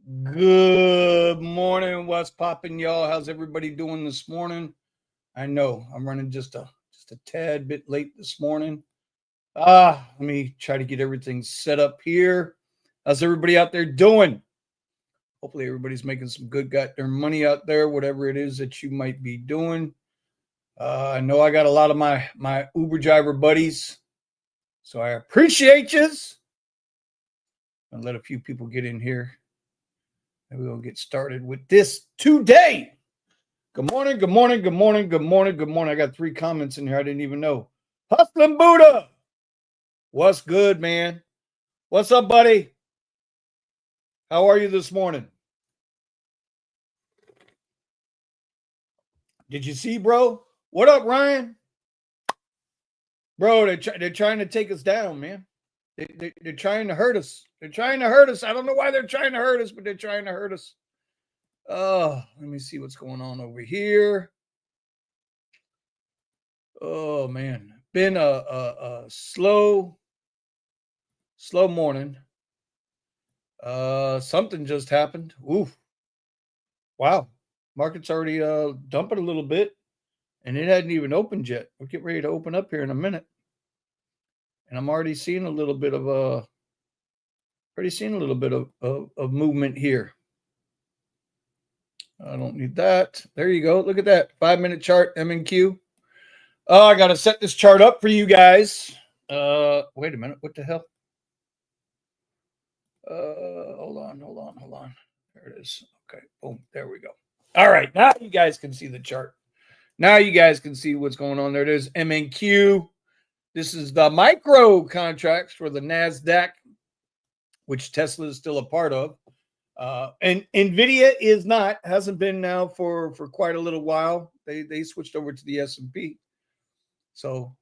Good morning. What's popping, y'all? How's everybody doing this morning? I know I'm running just a tad bit late this morning. Let me try to get everything set up here. How's everybody out there doing? Hopefully everybody's making some good got their money out there, whatever it is that you might be doing. I know I got a lot of my Uber driver buddies, so I appreciate yous. And let a few people get in here. And we're gonna get started with this today. Good morning, good morning, good morning, good morning, good morning. I got 3 comments in here I didn't even know. Hustling Buddha. What's good, man? What's up, buddy? How are you this morning? Did you see, bro? What up, Ryan? Bro, they're trying to take us down, man. They're trying to hurt us. They're trying to hurt us. I don't know why they're trying to hurt us, but they're trying to hurt us. Oh, let me see what's going on over here. Oh, man. Been a slow morning. Something just happened. Oof. Wow. Market's already dumping a little bit, and it hadn't even opened yet. We'll get ready to open up here in a minute. And I'm already seeing a little bit of of movement here. I don't need that. There you go. Look at that. 5-minute chart, MNQ. Oh, I gotta set this chart up for you guys. Wait a minute. What the hell? Hold on. There it is. Okay, boom, there we go. All right, now you guys can see the chart. Now you guys can see what's going on. There it is, MNQ. This is the micro contracts for the NASDAQ, which Tesla is still a part of. And NVIDIA is not, hasn't been now for quite a little while. They switched over to the S&P. So,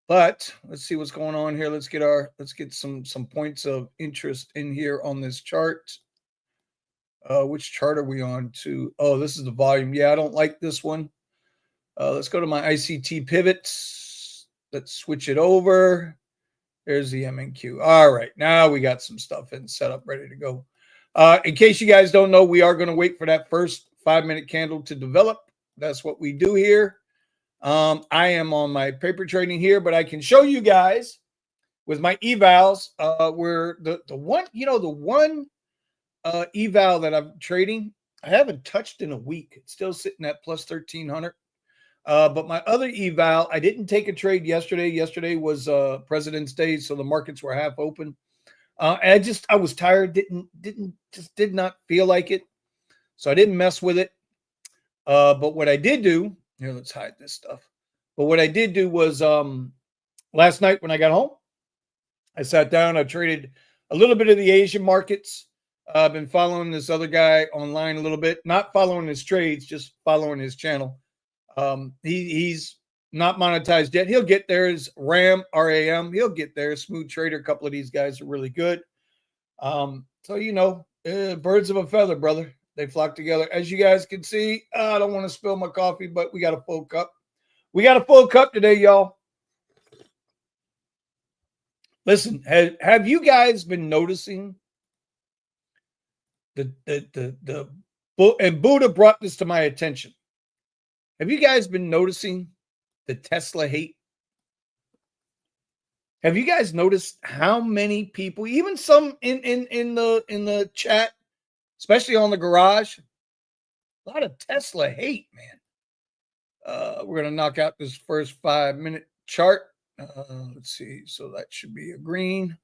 but let's see what's going on here. Let's get some points of interest in here on this chart. Which chart are we on to? Oh, this is the volume. Yeah, I don't like this one. Let's go to my ICT pivots. Let's switch it over. There's the MNQ. All right, now we got some stuff in set up, ready to go. In case you guys don't know, we are going to wait for that first 5-minute candle to develop. That's what we do here. I am on my paper trading here, but I can show you guys with my evals where the one eval that I'm trading, I haven't touched in a week. It's still sitting at plus 1,300. But my other eval, I didn't take a trade yesterday. Yesterday was President's Day, so the markets were half open. And I was tired. Did not feel like it, so I didn't mess with it. But what I did do here, let's hide this stuff. But what I did do was last night when I got home, I sat down. I traded a little bit of the Asian markets. I've been following this other guy online a little bit, not following his trades, just following his channel. He's not monetized yet. He'll get there. Is RAM, RAM. He'll get there. Smooth Trader. A couple of these guys are really good. So, birds of a feather, brother. They flock together. As you guys can see, I don't want to spill my coffee, but we got a full cup. We got a full cup today, y'all. Listen, have you guys been noticing and Buddha brought this to my attention. Have you guys been noticing the Tesla hate? Have you guys noticed how many people, even some in the chat, especially on the garage, a lot of Tesla hate, man. We're gonna knock out this first 5-minute chart. Let's see. So that should be a green.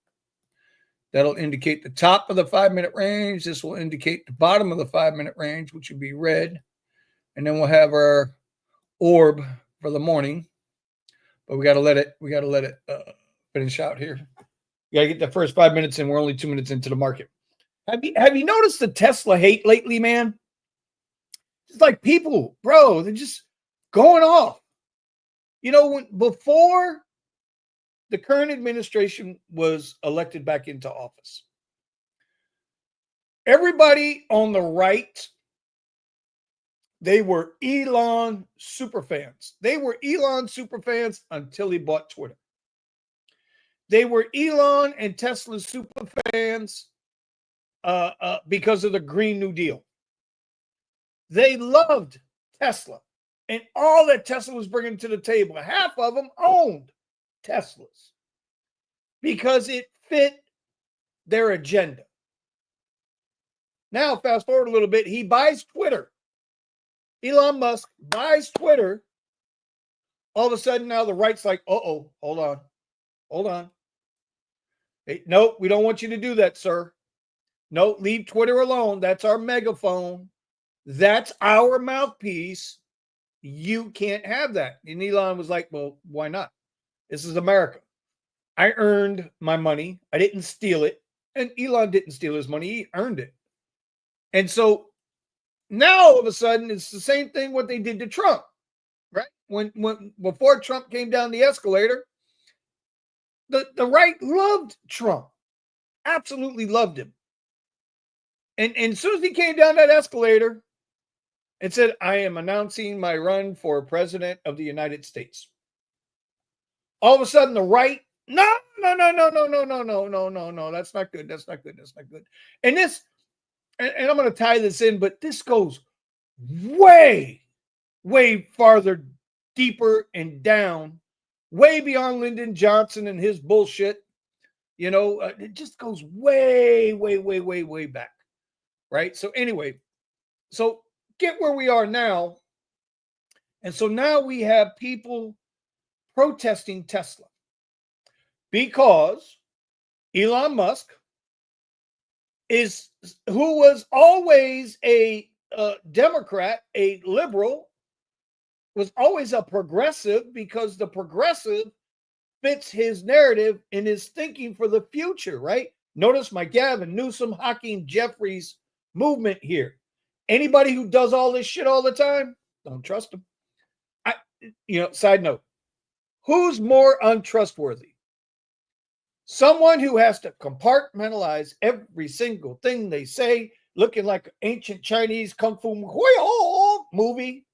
That'll indicate the top of the 5-minute range. This will indicate the bottom of the 5-minute range, which would be red. And then we'll have our orb for the morning. But we got to let it finish out here. We got to get the first 5 minutes in. We're only 2 minutes into the market. Have you noticed the Tesla hate lately, man? It's like people, bro, they're just going off. Before the current administration was elected back into office, everybody on the right, they were Elon superfans. They were Elon superfans until he bought Twitter. They were Elon and Tesla superfans because of the Green New Deal. They loved Tesla and all that Tesla was bringing to the table. Half of them owned Teslas because it fit their agenda. Now, fast forward a little bit, he buys Twitter. Elon Musk buys Twitter. All of a sudden, now the right's like, hold on. Hey, no, we don't want you to do that, sir. No, leave Twitter alone. That's our megaphone. That's our mouthpiece. You can't have that. And Elon was like, well, why not? This is America. I earned my money. I didn't steal it. And Elon didn't steal his money. He earned it. And so now all of a sudden, it's the same thing what they did to Trump, right? When before Trump came down the escalator, the right loved Trump, absolutely loved him. And as soon as he came down that escalator and said, I am announcing my run for president of the United States. All of a sudden, the right, no, that's not good. That's not good. And this, and I'm going to tie this in, but this goes way, way farther, deeper and down, way beyond Lyndon Johnson and his bullshit. It just goes way, way, way, way, way back. Right. So anyway, so get where we are now. And so now we have people protesting Tesla because Elon Musk who was always a Democrat, a liberal, was always a progressive because the progressive fits his narrative and his thinking for the future, right? Notice my Gavin Newsom, Hakeem Jeffries movement here. Anybody who does all this shit all the time, don't trust him. Side note, who's more untrustworthy? Someone who has to compartmentalize every single thing they say, looking like an ancient Chinese kung fu movie,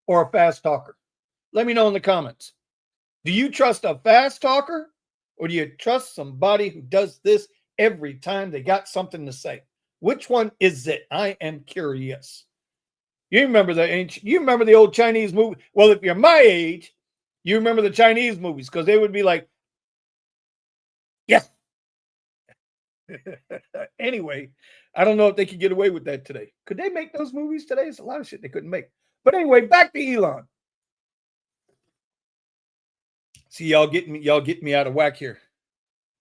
or a fast talker? Let me know in the comments. Do you trust a fast talker, or do you trust somebody who does this every time they got something to say? Which one is it? I am curious. You remember the old Chinese movie? Well, if you're my age, you remember the Chinese movies because they would be like, yes. Anyway, I don't know if they could get away with that today. Could they make those movies today? It's a lot of shit they couldn't make. But anyway, back to Elon. See, y'all getting me out of whack here.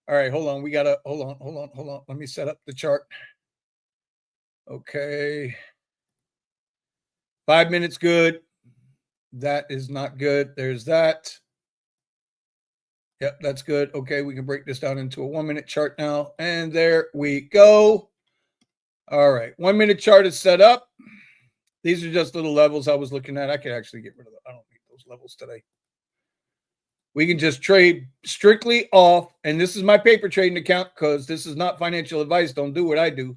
All right, hold on. We gotta hold on. Let me set up the chart. Okay. 5 minutes good. That is not good. There's that. Yep, that's good. Okay, we can break this down into a 1 minute chart now. And there we go. All right, 1 minute chart is set up. These are just little levels I was looking at. I could actually get rid of them. I don't need those levels today. We can just trade strictly off. And this is my paper trading account because this is not financial advice. Don't do what I do.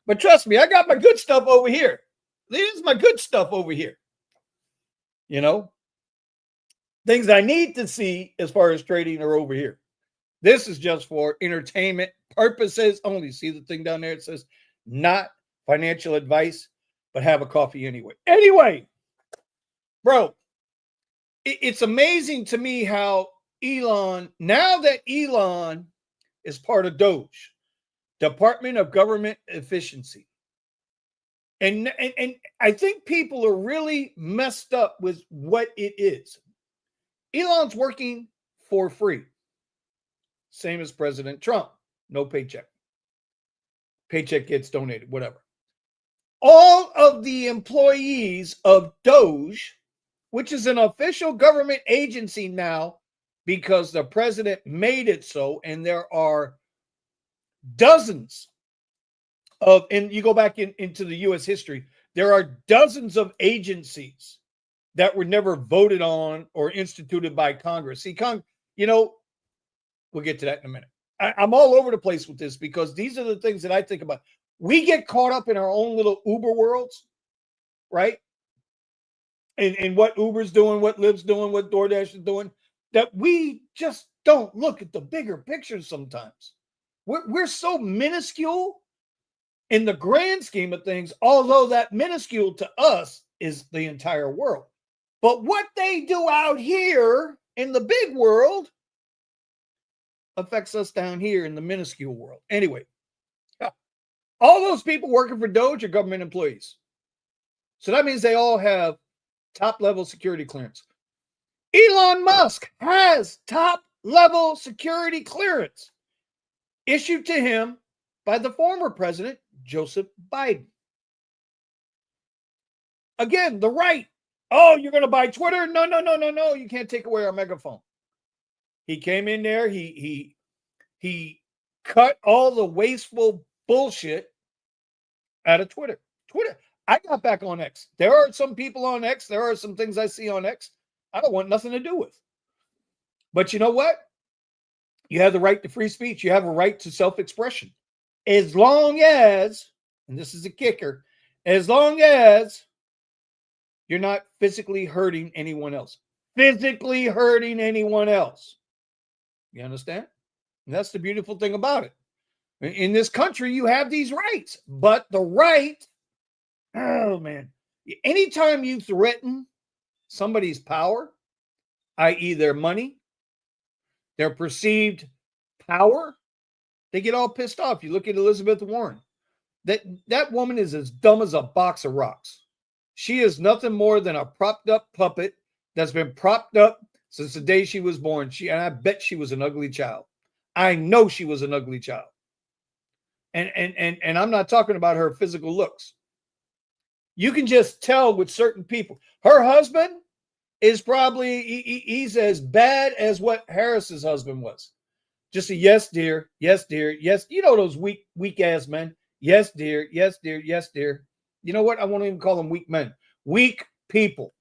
But trust me, I got my good stuff over here. This is my good stuff over here. Things I need to see as far as trading are over here. This is just for entertainment purposes only. See the thing down there? It says not financial advice, but have a coffee anyway. Anyway, bro, it's amazing to me how now that Elon is part of DOGE, Department of Government Efficiency. And I think people are really messed up with what it is. Elon's working for free. Same as President Trump. No paycheck. Paycheck gets donated, whatever. All of the employees of DOGE, which is an official government agency now because the president made it so, and there are dozens of, and you go back into the U.S. history, there are dozens of agencies that were never voted on or instituted by Congress. See, we'll get to that in a minute. I'm all over the place with this because these are the things that I think about. We get caught up in our own little Uber worlds, right? And what Uber's doing, what Lyft's doing, what DoorDash is doing, that we just don't look at the bigger picture sometimes. We're so minuscule in the grand scheme of things, although that minuscule to us is the entire world. But what they do out here in the big world affects us down here in the minuscule world. Anyway, all those people working for Doge are government employees. So that means they all have top-level security clearance. Elon Musk has top-level security clearance issued to him by the former president, Joseph Biden. Again, the right. Oh, you're going to buy Twitter? No. You can't take away our megaphone. He came in there. He cut all the wasteful bullshit out of Twitter. I got back on X. There are some people on X. There are some things I see on X I don't want nothing to do with. But you know what? You have the right to free speech. You have a right to self-expression. As long as, and this is a kicker, as long as you're not physically hurting anyone else. Physically hurting anyone else. You understand? And that's the beautiful thing about it. In this country, you have these rights. But the right, oh man, anytime you threaten somebody's power, i.e. their money, their perceived power, they get all pissed off. You look at Elizabeth Warren. That woman is as dumb as a box of rocks. She is nothing more than a propped up puppet that's been propped up since the day she was born. And I bet she was an ugly child. I know she was an ugly child. And I'm not talking about her physical looks. You can just tell with certain people. Her husband is probably, he's as bad as what Harris's husband was. Just a yes, dear, yes, dear, yes. You know those weak ass men. Yes, dear, yes, dear, yes, dear. You know what? I won't even call them weak men. Weak people.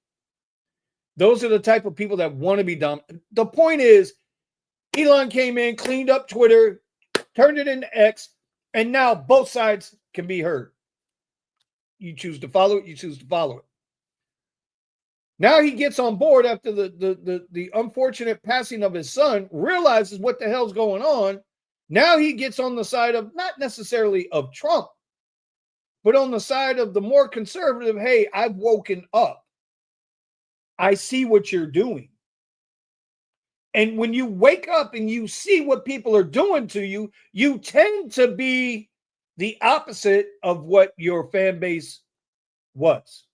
Those are the type of people that want to be dumb. The point is, Elon came in, cleaned up Twitter, turned it into X, and now both sides can be heard. You choose to follow it, you choose to follow it. Now he gets on board after the unfortunate passing of his son, realizes what the hell's going on. Now he gets on the side of, not necessarily of Trump, but on the side of the more conservative. Hey, I've woken up. I see what you're doing. And when you wake up and you see what people are doing to you, you tend to be the opposite of what your fan base was.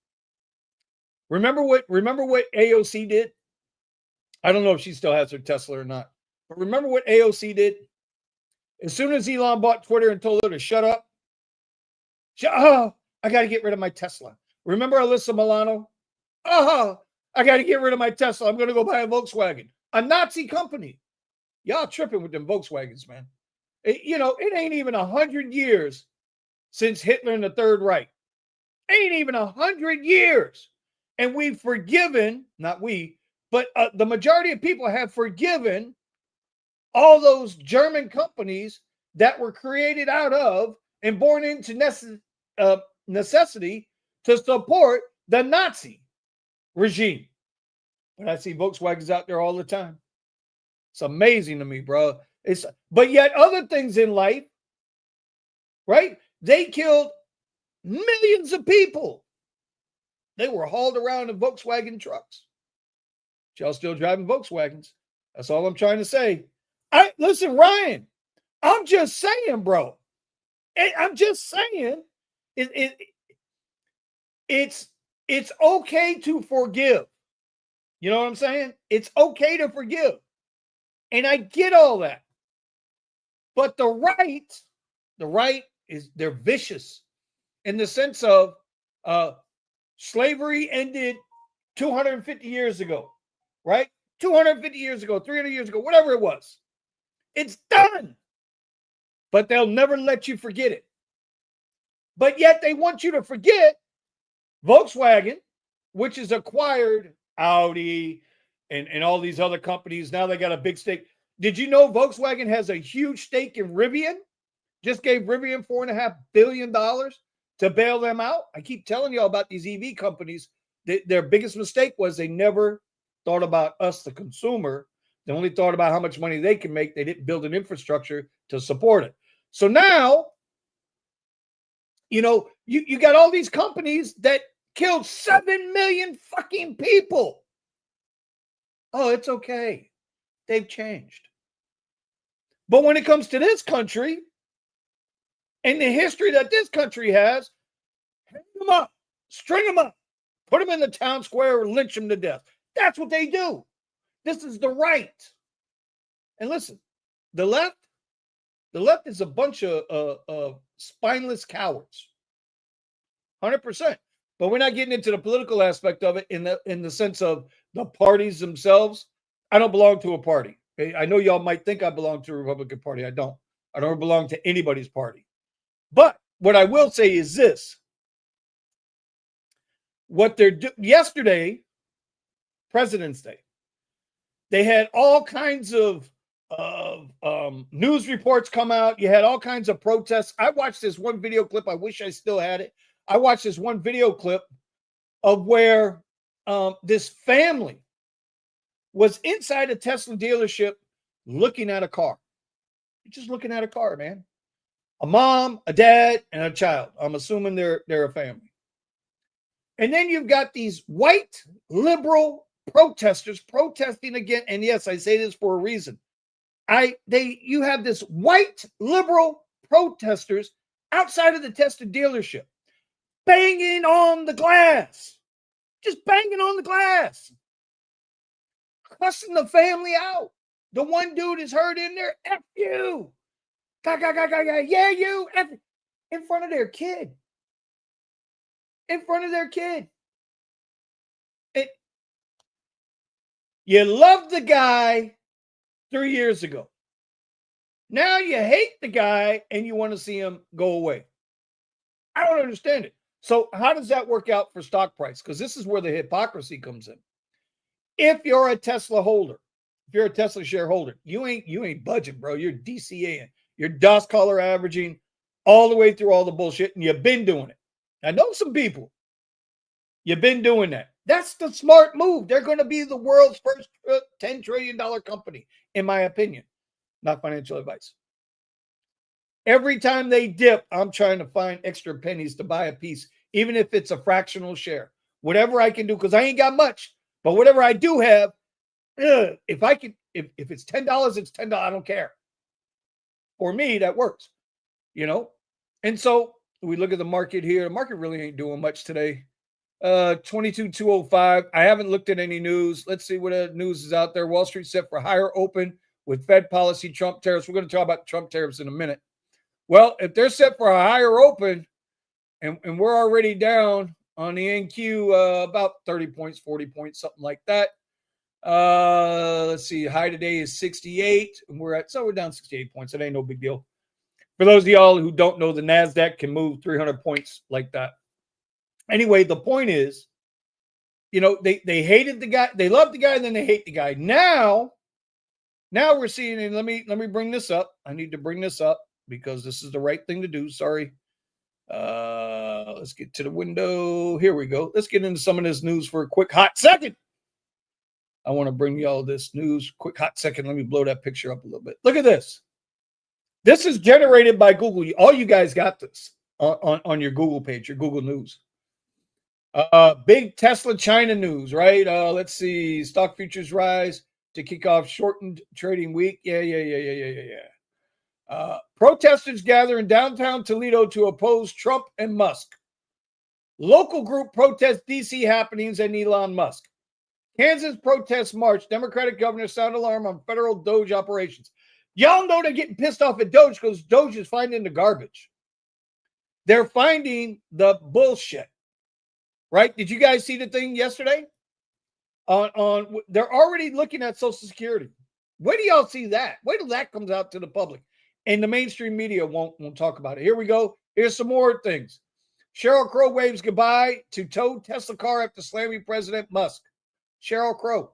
Remember what AOC did? I don't know if she still has her Tesla or not. But remember what AOC did? As soon as Elon bought Twitter and told her to shut up, I got to get rid of my Tesla. Remember Alyssa Milano? I got to get rid of my Tesla. I'm going to go buy a Volkswagen. A Nazi company. Y'all tripping with them Volkswagens, man. It ain't even 100 years since Hitler and the Third Reich. Ain't even 100 years. And we've forgiven, not we, but the majority of people have forgiven all those German companies that were created out of and born into necessity to support the Nazi regime. But I see Volkswagens out there all the time. It's amazing to me, bro. But yet other things in life, right? They killed millions of people. They were hauled around in Volkswagen trucks. Y'all still driving Volkswagens. That's all I'm trying to say. Listen, Ryan, I'm just saying, bro. I'm just saying it's okay to forgive. You know what I'm saying? It's okay to forgive. And I get all that. But the right is, they're vicious in the sense of slavery ended 250 years ago, right? 250 years ago, 300 years ago, whatever it was. It's done. But they'll never let you forget it. But yet they want you to forget Volkswagen, which has acquired Audi and all these other companies. Now they got a big stake. Did you know Volkswagen has a huge stake in Rivian? Just gave Rivian $4.5 billion to bail them out. I keep telling y'all about these EV companies. Their biggest mistake was they never thought about us, the consumer. They only thought about how much money they can make. They didn't build an infrastructure to support it. So now You got all these companies that killed 7 million fucking people. Oh, it's okay. They've changed. But when it comes to this country and the history that this country has, hang them up, string them up, put them in the town square, or lynch them to death. That's what they do. This is the right. And listen, the left is a bunch of spineless cowards. 100%. But we're not getting into the political aspect of it in the sense of the parties themselves. I don't belong to a party. I know y'all might think I belong to a Republican Party. I don't. I don't belong to anybody's party. But what I will say is this. What they're doing yesterday, President's Day, they had all kinds of news reports come out. You had all kinds of protests. I watched this one video clip. I wish I still had it. I watched this one video clip of where this family was inside a Tesla dealership looking at a car. Just looking at a car, man. A mom, a dad, and a child. I'm assuming they're a family. And then you've got these white liberal protesters protesting again. And yes, I say this for a reason. You have this white liberal protesters outside of the Tesla dealership banging on the glass. Just banging on the glass. Cussing the family out. The one dude is heard in there, F you. Yeah, you. F, in front of their kid. In front of their kid. You loved the guy 3 years ago. Now you hate the guy and you want to see him go away. I don't understand it. So how does that work out for stock price? Because this is where the hypocrisy comes in. If you're a Tesla holder, if you're a Tesla shareholder, you ain't budging, bro. You're DCAing. You're DOS color averaging all the way through all the bullshit, and you've been doing it. I know some people. You've been doing that. That's the smart move. They're going to be the world's first $10 trillion company, in my opinion. Not financial advice. Every time they dip, I'm trying to find extra pennies to buy a piece, even if it's a fractional share. Whatever I can do, because I ain't got much. But whatever I do have, if it's $10, it's $10. I don't care. For me, that works, And so we look at the market here. The market really ain't doing much today. 22,205. I haven't looked at any news. Let's see what news is out there. Wall Street set for higher open with Fed policy, Trump tariffs. We're going to talk about Trump tariffs in a minute. Well, if they're set for a higher open, and we're already down on the NQ about 30 points, 40 points, something like that. Let's see. High today is 68, and we're down 68 points. It ain't no big deal. For those of y'all who don't know, the NASDAQ can move 300 points like that. Anyway, the point is, they hated the guy. They loved the guy, and then they hate the guy. Now we're seeing, and let me bring this up. I need to bring this up because this is the right thing to do. Sorry. Let's get to the window. Here we go. Let's get into some of this news for a quick hot second. I want to bring y'all this news. Quick hot second. Let me blow that picture up a little bit. Look at this. This is generated by Google. All you guys got this on your Google page, your Google News. Big Tesla China news, right? Let's see. Stock futures rise to kick off shortened trading week. Yeah. Protesters gather in downtown Toledo to oppose Trump and Musk. Local group protests DC happenings and Elon Musk. Kansas protest march. Democratic governor sound alarm on federal Doge operations. Y'all know they're getting pissed off at Doge because Doge is finding the garbage. They're finding the bullshit. Right? Did you guys see the thing yesterday? They're already looking at Social Security. Where do y'all see that? Wait till that comes out to the public. And the mainstream media won't talk about it. Here we go. Here's some more things. Sheryl Crow waves goodbye to towed Tesla car after slamming President Musk. Sheryl Crow.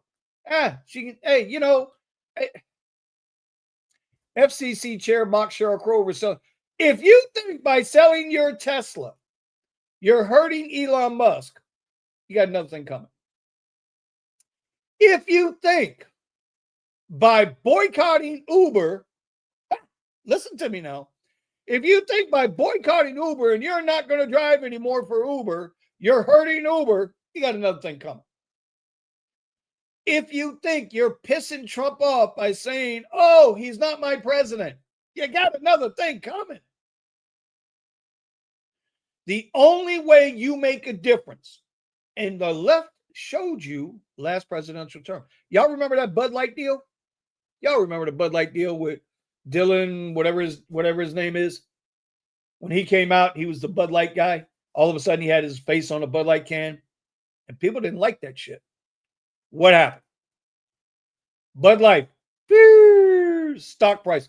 FCC chair mocks Sheryl Crow over selling. If you think by selling your Tesla, you're hurting Elon Musk, you got another thing coming. If you think by boycotting Uber, listen to me now. If you think by boycotting Uber and you're not going to drive anymore for Uber, you're hurting Uber, you got another thing coming. If you think you're pissing Trump off by saying, oh, he's not my president, you got another thing coming. The only way you make a difference, and the left showed you last presidential term. Y'all remember that Bud Light deal? Y'all remember the Bud Light deal with Dylan, whatever his name is? When he came out, he was the Bud Light guy. All of a sudden, he had his face on a Bud Light can, and people didn't like that shit. What happened? Bud Light, stock price,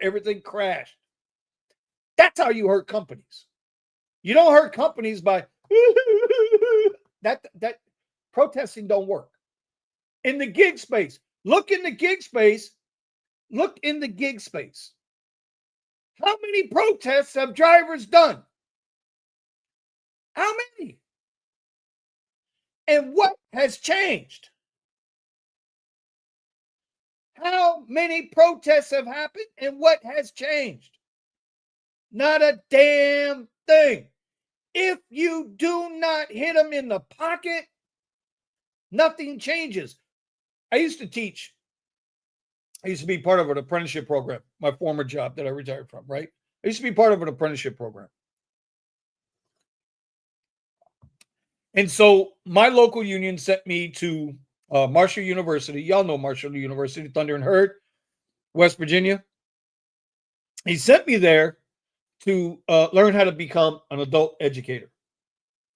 everything crashed. That's how you hurt companies. You don't hurt companies by that protesting don't work. In the gig space, look in the gig space. Look in the gig space. How many protests have drivers done? How many? And what has changed? How many protests have happened and what has changed? Not a damn thing. If you do not hit them in the pocket, nothing changes. I used to teach. I used to be part of an apprenticeship program, my former job that I retired from, right? I used to be part of an apprenticeship program. And so my local union sent me to Marshall University. Y'all know Marshall University, Thunder and Hurd, West Virginia. He sent me there to learn how to become an adult educator.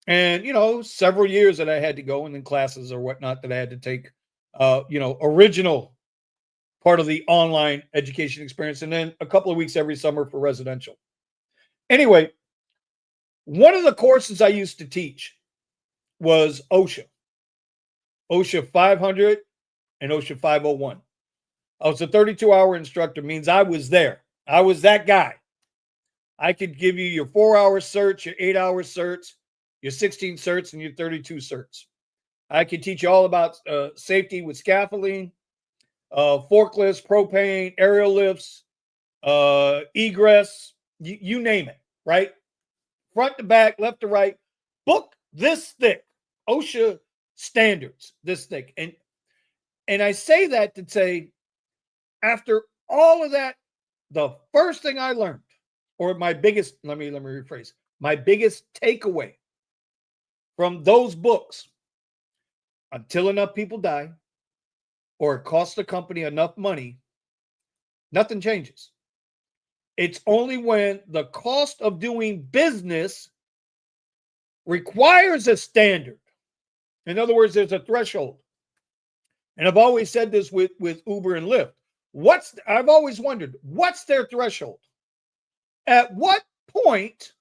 And, several years that I had to go, and then classes or whatnot that I had to take, original part of the online education experience, and then a couple of weeks every summer for residential. Anyway, one of the courses I used to teach was OSHA 500 and OSHA 501. I was a 32-hour instructor, means I was there. I was that guy. I could give you your 4-hour certs, your 8-hour certs, your 16 certs, and your 32 certs. I could teach you all about safety with scaffolding, forklifts, propane, aerial lifts, egress, you name it, right? Front to back, left to right, book this thick, OSHA standards, this thick. And I say that to say, after all of that, the first thing I learned, or my biggest, let me rephrase, my biggest takeaway from those books, until enough people die, or it costs the company enough money, nothing changes. It's only when the cost of doing business requires a standard. In other words, there's a threshold. And I've always said this with Uber and Lyft. I've always wondered, what's their threshold? At what point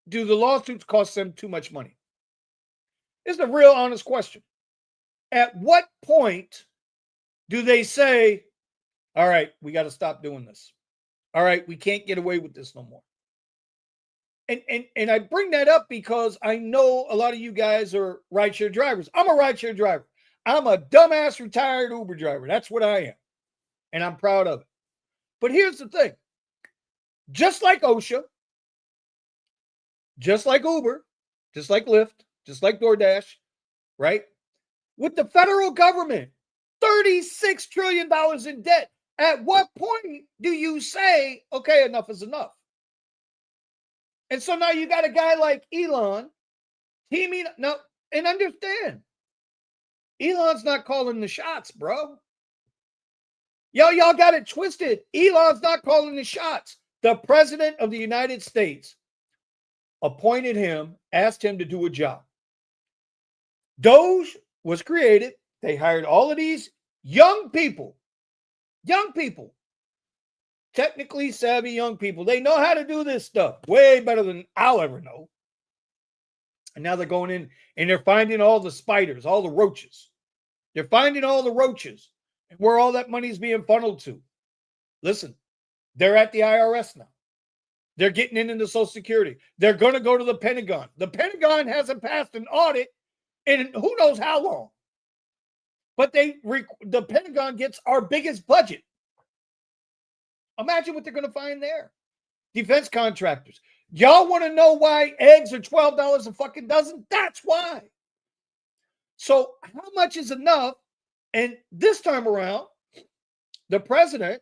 do the lawsuits cost them too much money? It's a real honest question. At what point do they say, all right, we got to stop doing this? All right, we can't get away with this no more. And I bring that up because I know a lot of you guys are rideshare drivers. I'm a rideshare driver. I'm a dumbass retired Uber driver. That's what I am. And I'm proud of it. But here's the thing. Just like OSHA, just like Uber, just like Lyft, just like DoorDash, right? With the federal government, $36 trillion in debt. At what point do you say, okay, enough is enough? And so now you got a guy like Elon teaming. Now, and understand, Elon's not calling the shots, bro. Y'all got it twisted. Elon's not calling the shots. The president of the United States appointed him, asked him to do a job. Doge was created. They hired all of these young people, technically savvy young people. They know how to do this stuff way better than I'll ever know. And now they're going in and they're finding all the spiders, all the roaches. They're finding all the roaches and where all that money is being funneled to. Listen, they're at the IRS now. They're getting into Social Security. They're going to go to the Pentagon. The Pentagon hasn't passed an audit in who knows how long. But the Pentagon gets our biggest budget. Imagine what they're going to find there. Defense contractors. Y'all want to know why eggs are $12 a fucking dozen? That's why. So how much is enough? And this time around, the president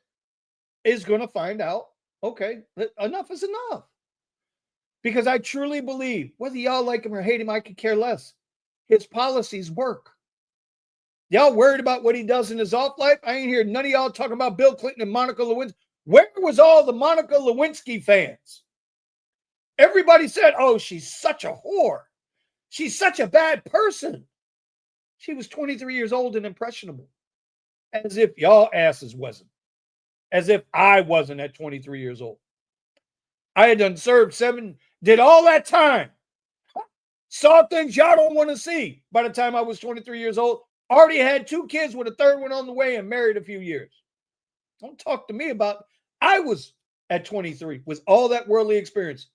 is going to find out, okay, enough is enough. Because I truly believe, whether y'all like him or hate him, I could care less. His policies work. Y'all worried about what he does in his off life? I ain't hear none of y'all talking about Bill Clinton and Monica Lewinsky. Where was all the Monica Lewinsky fans? Everybody said, oh, she's such a whore. She's such a bad person. She was 23 years old and impressionable. As if y'all asses wasn't. As if I wasn't at 23 years old. I had done served 7, did all that time. Saw things y'all don't want to see. By the time I was 23 years old, already had 2 kids with a 3rd one on the way and married a few years. Don't talk to me about, I was at 23 with all that worldly experience.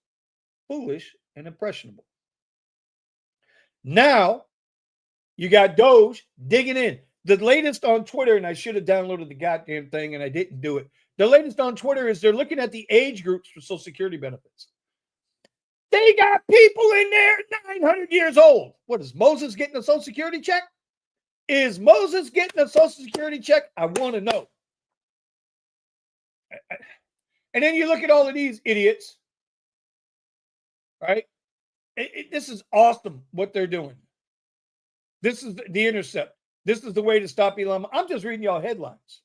Foolish and impressionable. Now, you got Doge digging in. The latest on Twitter, and I should have downloaded the goddamn thing and I didn't do it. The latest on Twitter is they're looking at the age groups for Social Security benefits. They got people in there 900 years old. What, is Moses getting a Social Security check? Is Moses getting a Social Security check? I want to know. And then you look at all of these idiots, right? This is awesome what they're doing. This is the intercept. This is the way to stop Elon Musk. I'm just reading y'all headlines.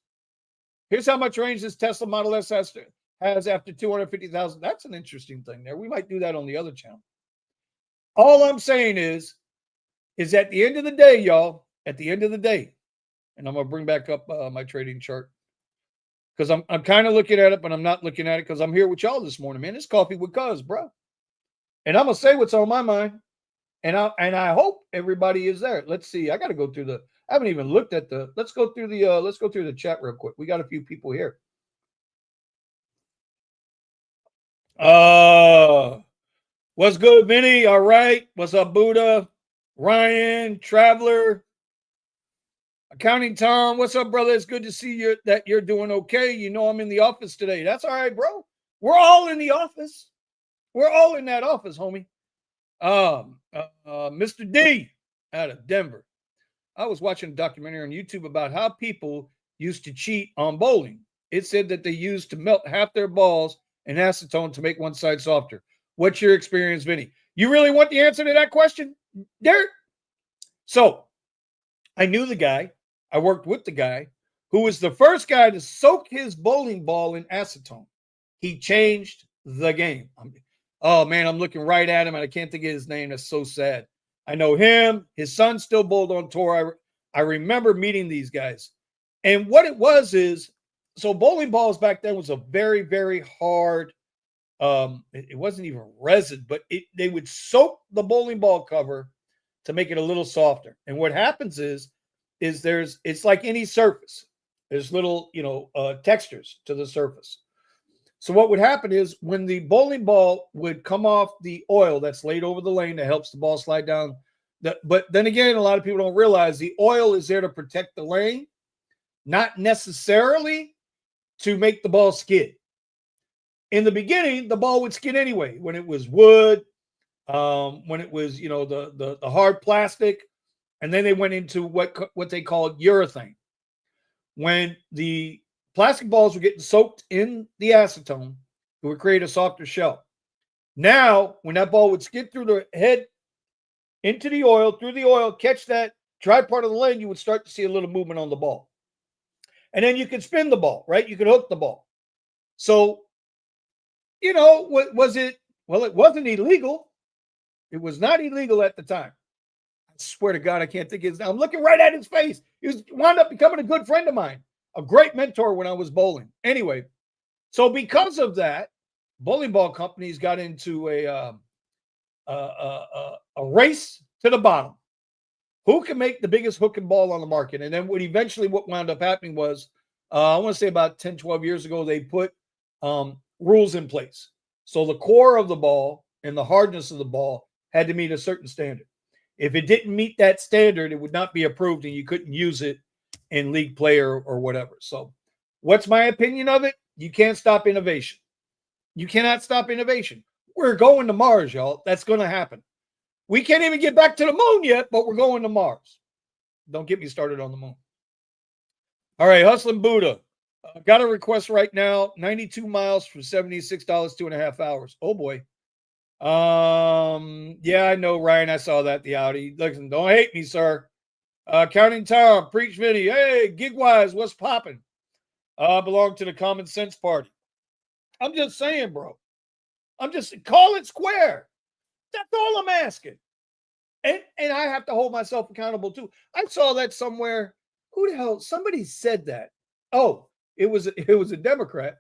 Here's how much range this Tesla Model S has after 250,000. That's an interesting thing there. We might do that on the other channel. All I'm saying is at the end of the day, y'all, at the end of the day, and I'm going to bring back up my trading chart because I'm kind of looking at it, but I'm not looking at it because I'm here with y'all this morning, man. It's Coffee with Kuzz, bro. And I'm going to say what's on my mind. And I hope everybody is there. Let's see. I got to go through I haven't even looked at let's go through the chat real quick. We got a few people here. What's good, Vinny? All right. What's up, Buddha? Ryan, Traveler, Accounting Tom. What's up, brother? It's good to see you that you're doing okay. You know I'm in the office today. That's all right, bro. We're all in the office. We're all in that office, homie. Mr. D out of Denver. I was watching a documentary on YouTube about how people used to cheat on bowling. It said that they used to melt half their balls in acetone to make one side softer. What's your experience, Vinny? You really want the answer to that question, Derek? So I knew the guy. I worked with the guy who was the first guy to soak his bowling ball in acetone. He changed the game. Oh, man, I'm looking right at him, and I can't think of his name. That's so sad. I know him. His son still bowled on tour. I remember meeting these guys. And what it was is, so bowling balls back then was a very, very hard, it wasn't even resin, but they would soak the bowling ball cover to make it a little softer. And what happens is it's like any surface. There's little, textures to the surface. So what would happen is when the bowling ball would come off the oil that's laid over the lane that helps the ball slide down. But then again, a lot of people don't realize the oil is there to protect the lane, not necessarily to make the ball skid. In the beginning, the ball would skid anyway. When it was wood, when it was, the hard plastic, and then they went into what they called urethane. When the plastic balls were getting soaked in the acetone, it would create a softer shell. Now, when that ball would skid through the head into the oil, through the oil, catch that dry part of the lane, you would start to see a little movement on the ball. And then you could spin the ball, right? You could hook the ball. So, what was it? Well, it wasn't illegal. It was not illegal at the time. I swear to God, I can't think of his name. I'm looking right at his face. He wound up becoming a good friend of mine. A great mentor when I was bowling. Anyway, so because of that, bowling ball companies got into a race to the bottom. Who can make the biggest hook and ball on the market? And then what wound up happening was, I want to say about 10, 12 years ago, they put rules in place. So the core of the ball and the hardness of the ball had to meet a certain standard. If it didn't meet that standard, it would not be approved and you couldn't use it in league play or whatever. So what's my opinion of it? You can't stop innovation. You cannot stop innovation. We're going to Mars, y'all. That's going to happen. We can't even get back to the moon yet, but we're going to Mars. Don't get me started on the moon. All right, Hustling Buddha. Got a request right now. 92 miles for $76, 2.5 hours. Oh, boy. Yeah, I know, Ryan. I saw that, the Audi. Listen, don't hate me, sir. Counting Tom, Preach Vinny. Hey, Gigwise, what's popping? Belong to the Common Sense Party. I'm just saying, bro. I'm just, call it square. That's all I'm asking. And I have to hold myself accountable, too. I saw that somewhere. Who the hell? Somebody said that. Oh, it was a Democrat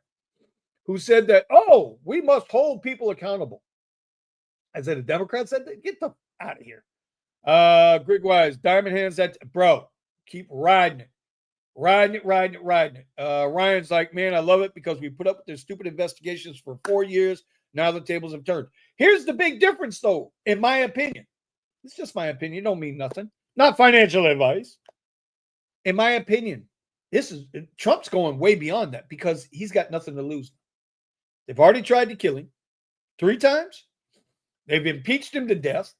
who said that, oh, we must hold people accountable. I said, a Democrat said that? Get the out of here. Greg Wise, Diamond Hands, that, bro, keep riding it. Riding it. Ryan's like, man, I love it because we put up with their stupid investigations for 4 years. Now the tables have turned. Here's the big difference, though, in my opinion. It's just my opinion. It don't mean nothing. Not financial advice. In my opinion, Trump's going way beyond that because he's got nothing to lose. They've already tried to kill him 3 times. They've impeached him to death.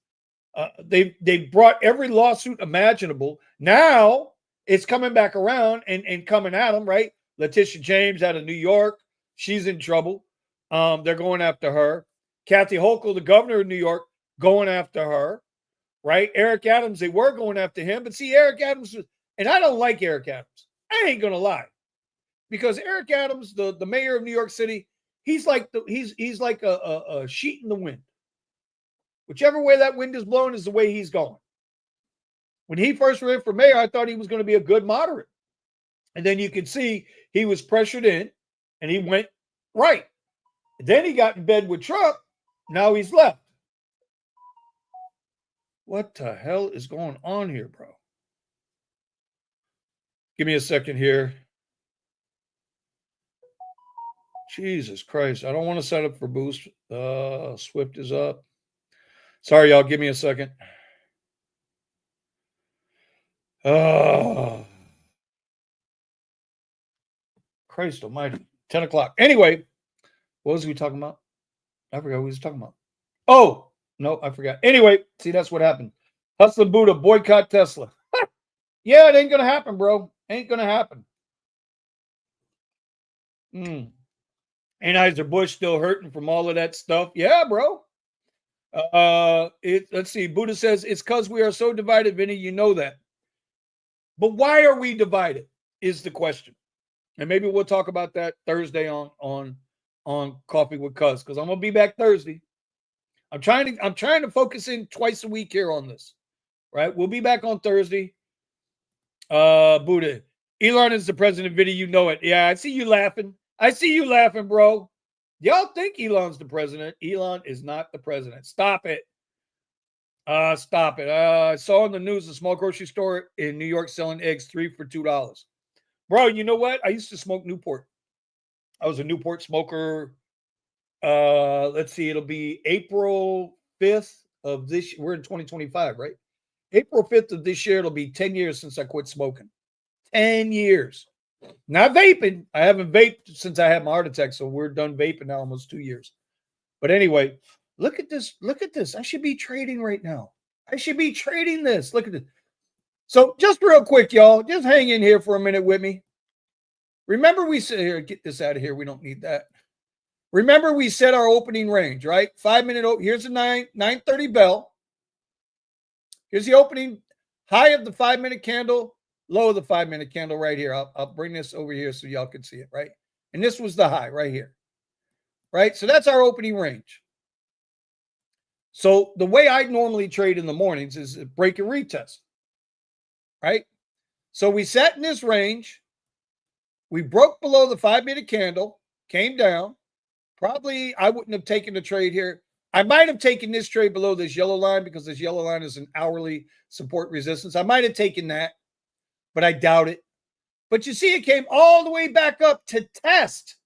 They've brought every lawsuit imaginable. Now it's coming back around and coming at him, right? Letitia James out of New York, she's in trouble. They're going after her. Kathy Hochul, the governor of New York, going after her, right? Eric Adams, they were going after him. But see, Eric Adams, and I don't like Eric Adams. I ain't going to lie. Because Eric Adams, the mayor of New York City, he's like a sheet in the wind. Whichever way that wind is blowing is the way he's going. When he first ran for mayor, I thought he was going to be a good moderate. And then you could see he was pressured in and he went right. Then he got in bed with Trump. Now he's left. What the hell is going on here, bro? Give me a second here. Jesus Christ. I don't want to set up for boost. Swift is up. Sorry, y'all. Give me a second. Christ almighty. 10 o'clock. Anyway, what was we talking about? I forgot what we was talking about. Oh, no, I forgot. Anyway, see, that's what happened. Hustling Buddha, boycott Tesla. Yeah, it ain't going to happen, bro. Ain't going to happen. Anheuser-Busch still hurting from all of that stuff. Yeah, bro. Let's see. Buddha says, it's because we are so divided, Vinny. You know that. But why are we divided is the question. And maybe we'll talk about that Thursday on Coffee with Kuzz, because I'm going to be back Thursday. I'm trying to focus in twice a week here on this. Right? We'll be back on Thursday. Buddha. Elon is the president, Vinny. You know it. Yeah, I see you laughing. Bro. Y'all think Elon's the president. Elon is not the president. Stop it. Stop it. I saw in the news a small grocery store in New York selling eggs 3 for $2. Bro, you know what? I used to smoke Newport. I was a Newport smoker. Let's see. It'll be April 5th of this year. We're in 2025, right? April 5th of this year, it'll be 10 years since I quit smoking. 10 years. Not vaping. I haven't vaped since I had my heart attack, so we're done vaping now almost 2 years. But anyway, look at this. Look at this. I should be trading right now. I should be trading this. Look at this. So just real quick, y'all, just hang in here for a minute with me. Remember we said, here, get this out of here. We don't need that. Remember we set our opening range, right? 5 minute. Here's the 9:30 bell. Here's the opening high of the 5 minute candle, low of the 5 minute candle right here. I'll bring this over here so y'all can see it, right? And this was the high right here, right? So that's our opening range. So the way I normally trade in the mornings is a break and retest, right? So we sat in this range. We broke below the 5 minute candle, came down. Probably I wouldn't have taken the trade here. I might have taken this trade below this yellow line because this yellow line is an hourly support resistance. I might have taken that, but I doubt it. But you see, it came all the way back up to test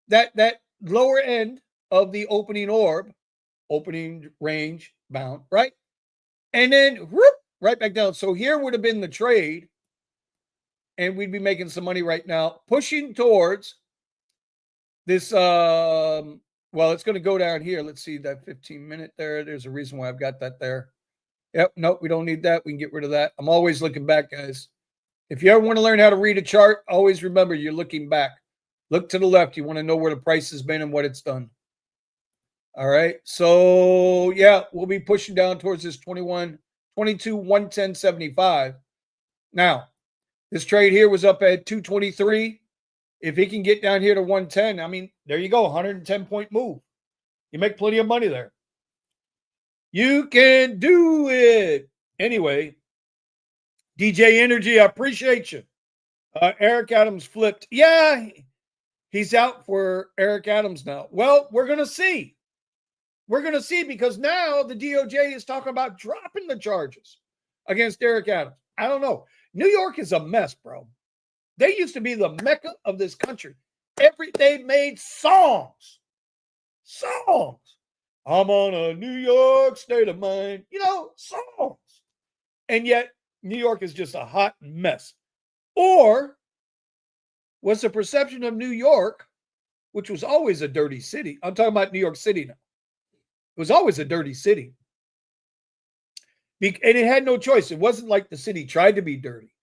that lower end of the opening orb, opening range bound, right? And then whoop, right back down. So here would have been the trade. and we'd be making some money right now, pushing towards this. Well, it's going to go down here. Let's see that 15-minute there. There's a reason why I've got that there. Yep, nope, we don't need that. We can get rid of that. I'm always looking back, guys. If you ever want to learn how to read a chart, always remember you're looking back. Look to the left. You want to know where the price has been and what it's done. All right. So, yeah, we'll be pushing down towards this 22, 110.75. Now, this trade here was up at 223. If he can get down here to 110, I mean, there you go, 110-point move. You make plenty of money there. You can do it. Anyway, DJ Energy, I appreciate you. Eric Adams flipped. Yeah, he's out for Eric Adams now. Well, we're going to see. We're going to see because now the DOJ is talking about dropping the charges against Eric Adams. I don't know. New York is a mess, bro. They used to be the mecca of this country. They made songs. I'm on a New York state of mind. Songs. And yet, New York is just a hot mess. Or was the perception of New York, which was always a dirty city. I'm talking about New York City now. It was always a dirty city. And it had no choice. It wasn't like the city tried to be dirty.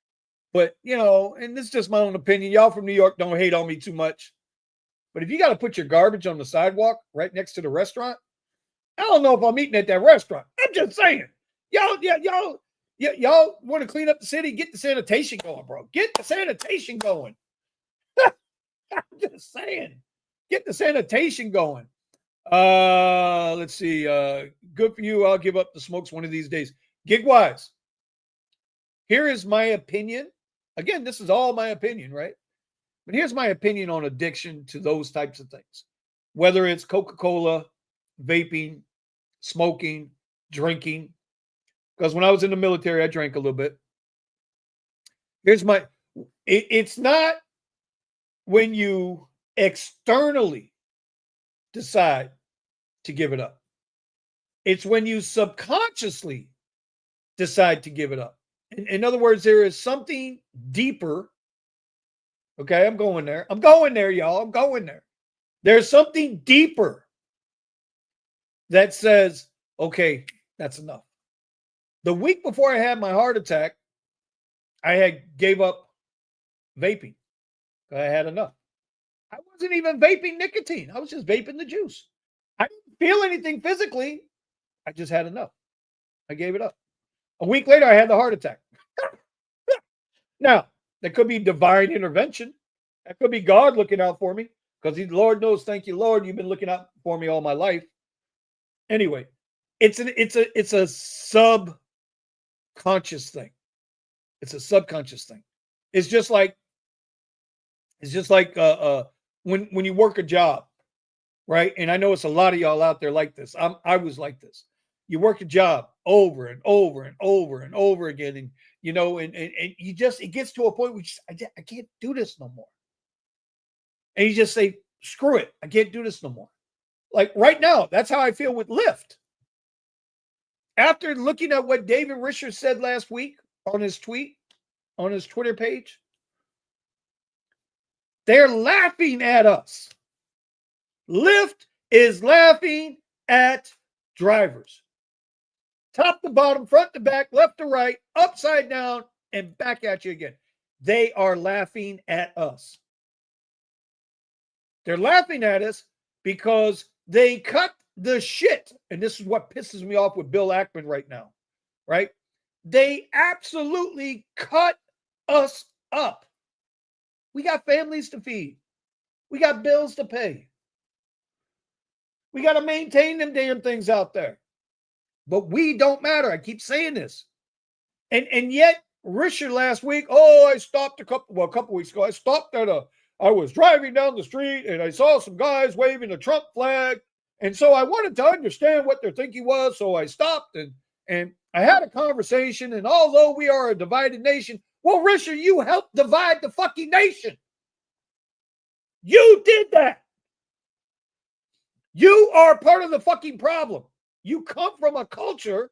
But, and this is just my own opinion. Y'all from New York don't hate on me too much. But if you got to put your garbage on the sidewalk right next to the restaurant, I don't know if I'm eating at that restaurant. I'm just saying. Y'all want to clean up the city? Get the sanitation going, bro. Get the sanitation going. I'm just saying. Get the sanitation going. Let's see. Good for you. I'll give up the smokes one of these days. Gigwise. Here is my opinion. Again, this is all my opinion, right? But here's my opinion on addiction to those types of things. Whether it's Coca-Cola, vaping, smoking, drinking. Because when I was in the military, I drank a little bit. It's not when you externally decide to give it up. It's when you subconsciously decide to give it up. In other words, there is something deeper. Okay, I'm going there. I'm going there, y'all. I'm going there. There's something deeper that says, okay, that's enough. The week before I had my heart attack, I gave up vaping. I had enough. I wasn't even vaping nicotine. I was just vaping the juice. I didn't feel anything physically. I just had enough. I gave it up. A week later, I had the heart attack. Now, that could be divine intervention. That could be God looking out for me. Because Lord knows, thank you, Lord, you've been looking out for me all my life. Anyway, it's a subconscious thing. It's a subconscious thing. It's just like when you work a job, right? And I know it's a lot of y'all out there like this. I was like this. You work a job over and over and over and over again, and you just, it gets to a point where I can't do this no more. And you just say, screw it, I can't do this no more. Like right now, that's how I feel with Lyft. After looking at what David Risher said last week on his Twitter page, they're laughing at us. Lyft is laughing at drivers. Top to bottom, front to back, left to right, upside down, and back at you again. They are laughing at us. They're laughing at us because they cut the shit. And this is what pisses me off with Bill Ackman right now, right? They absolutely cut us up. We got families to feed. We got bills to pay. We got to maintain them damn things out there. But we don't matter. I keep saying this. And yet, Risher last week, I stopped a couple weeks ago. I stopped I was driving down the street and I saw some guys waving a Trump flag. And so I wanted to understand what their thinking was. So I stopped and I had a conversation. And although we are a divided nation, well, Risher, you helped divide the fucking nation. You did that. You are part of the fucking problem. You come from a culture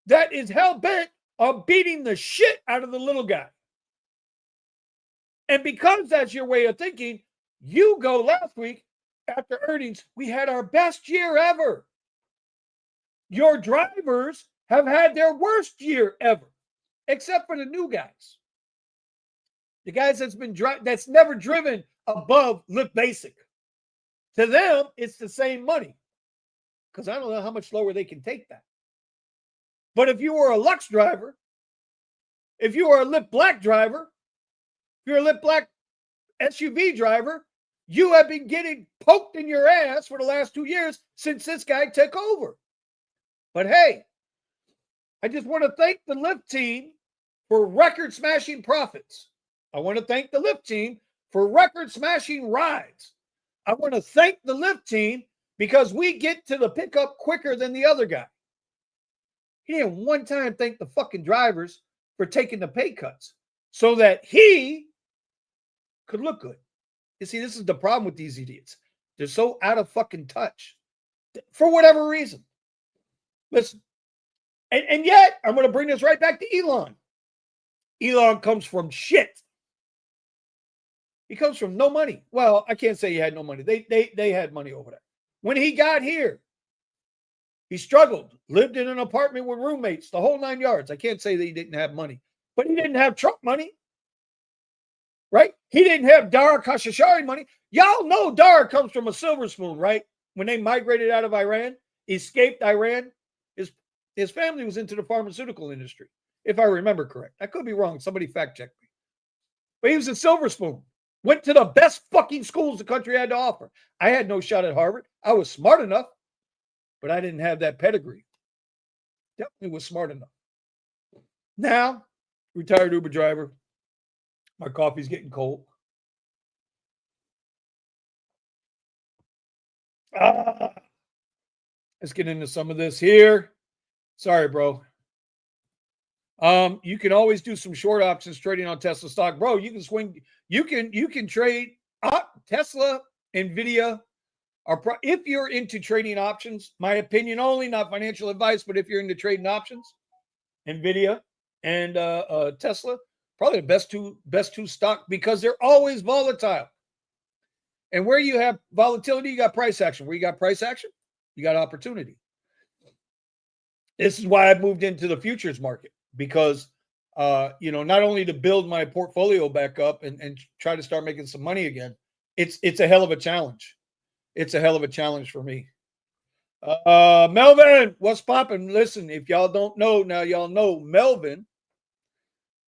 that is hell-bent on beating the shit out of the little guy. And because that's your way of thinking, you go last week after earnings, we had our best year ever. Your drivers have had their worst year ever, except for the new guys. The guys that's never driven above lift basic. To them, it's the same money. Because I don't know how much lower they can take that. But if you were a Lux driver, if you were a lift black driver, if you're a lift black SUV driver, you have been getting poked in your ass for the last 2 years since this guy took over. But hey, I just want to thank the Lyft team for record-smashing profits. I want to thank the Lyft team for record-smashing rides. I want to thank the Lyft team because we get to the pickup quicker than the other guy. He didn't one time thank the fucking drivers for taking the pay cuts so that he could look good. You see, this is the problem with these idiots. They're so out of fucking touch for whatever reason. Listen, and yet I'm going to bring this right back to Elon. Elon comes from shit. He comes from no money. Well, I can't say he had no money. They had money over there. When he got here, he struggled, lived in an apartment with roommates, the whole 9 yards. I can't say that he didn't have money, but he didn't have Trump money, right? He didn't have Dara Khashoggi money. Y'all know Dara comes from a silver spoon, right? When they migrated out of Iran, escaped Iran, his family was into the pharmaceutical industry, if I remember correct. I could be wrong. Somebody fact check me. But he was a silver spoon. Went to the best fucking schools the country had to offer. I had no shot at Harvard. I was smart enough, but I didn't have that pedigree. Definitely was smart enough. Now, retired Uber driver. My coffee's getting cold. Let's get into some of this here. Sorry, bro. You can always do some short options trading on Tesla stock, bro. You can swing. You can trade Tesla, Nvidia. If you're into trading options, my opinion only, not financial advice, but if you're into trading options, Nvidia and Tesla, probably the best two stock because they're always volatile. And where you have volatility, you got price action. Where you got price action, you got opportunity. This is why I moved into the futures market because, not only to build my portfolio back up and try to start making some money again, it's a hell of a challenge. It's a hell of a challenge for me. Melvin, what's popping? Listen, if y'all don't know, now y'all know Melvin,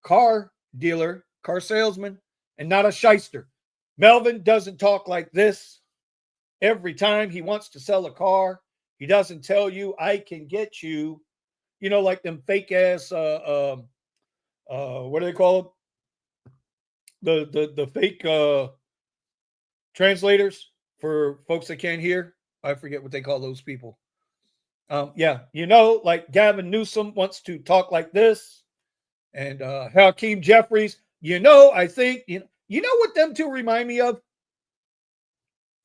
car dealer, car salesman, and not a shyster. Melvin doesn't talk like this. Every time he wants to sell a car, he doesn't tell you, I can get you, like them fake ass, what do they call them? The fake translators for folks that can't hear. I forget what they call those people. Like Gavin Newsom wants to talk like this. And Hakeem Jeffries, I think, what them two remind me of?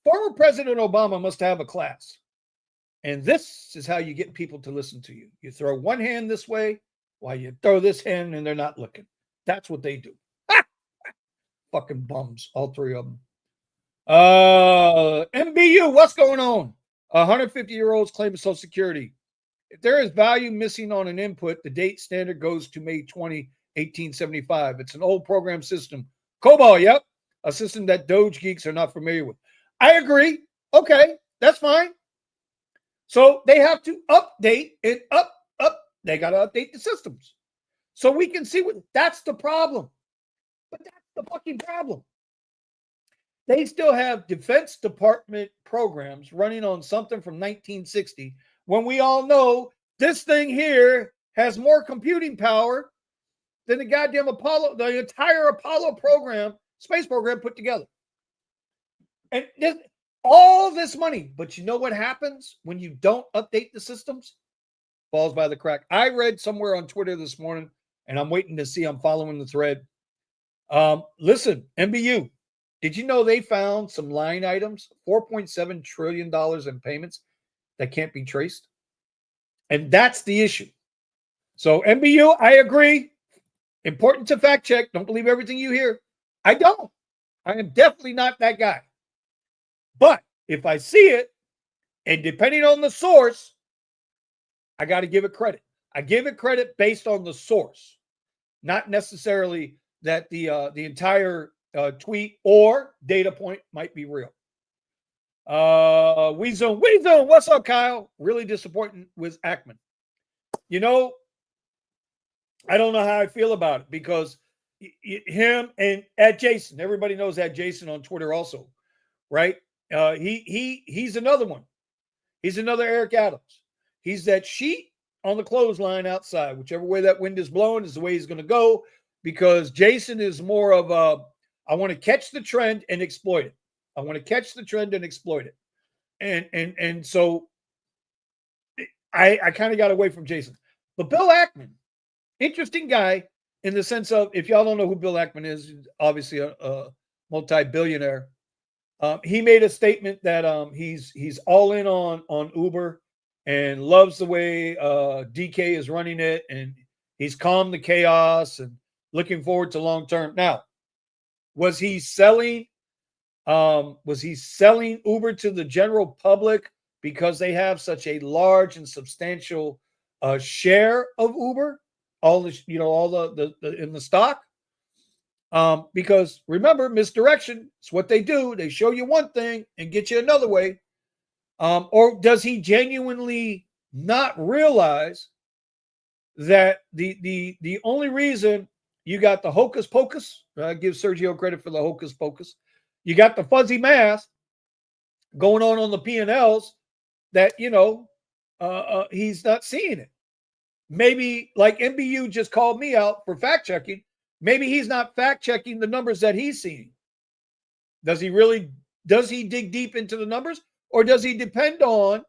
Former President Obama must have a class. And this is how you get people to listen to you. You throw one hand this way while you throw this hand and they're not looking. That's what they do. Fucking bums, all three of them. MBU, what's going on? 150-year-olds claim Social Security. If there is value missing on an input, the date standard goes to May 20, 1875. It's an old program system. COBOL, yep. A system that Doge geeks are not familiar with. I agree. Okay, that's fine. So they have to update it up. They got to update the systems. So we can see that's the problem. But that's the fucking problem. They still have Defense Department programs running on something from 1960 when we all know this thing here has more computing power than the goddamn the entire Apollo program, space program put together. And all this money, but you know what happens when you don't update the systems? Falls by the crack. I read somewhere on Twitter this morning, and I'm waiting to see, I'm following the thread. Listen, MBU, did you know they found some line items, $4.7 trillion in payments that can't be traced? And that's the issue. So MBU, I agree. Important to fact check. Don't believe everything you hear. I don't. I am definitely not that guy. But if I see it, and depending on the source, I got to give it credit. I give it credit based on the source, not necessarily that the entire tweet or data point might be real. Weezone, what's up, Kyle? Really disappointing with Ackman. You know, I don't know how I feel about it because him and at Jason, everybody knows at Jason on Twitter also, right? He's another one. He's another Eric Adams. He's that sheet on the clothesline outside. Whichever way that wind is blowing is the way he's going to go, because Jason is more of a, I want to catch the trend and exploit it. I want to catch the trend and exploit it. And so I kind of got away from Jason. But Bill Ackman, interesting guy in the sense of, if y'all don't know who Bill Ackman is, obviously a multi-billionaire. He made a statement that he's all in on Uber and loves the way DK is running it, and he's calmed the chaos and looking forward to long term. Now, was he selling Uber to the general public because they have such a large and substantial share of Uber? All the in the stock. Because remember, misdirection is what they do. They show you one thing and get you another way. Or does he genuinely not realize that the only reason you got the hocus pocus, give Sergio credit for the hocus pocus, you got the fuzzy math going on the P&Ls, that, he's not seeing it. Maybe, like MBU just called me out for fact checking, maybe he's not fact checking the numbers that he's seeing. Does he dig deep into the numbers, or does he depend on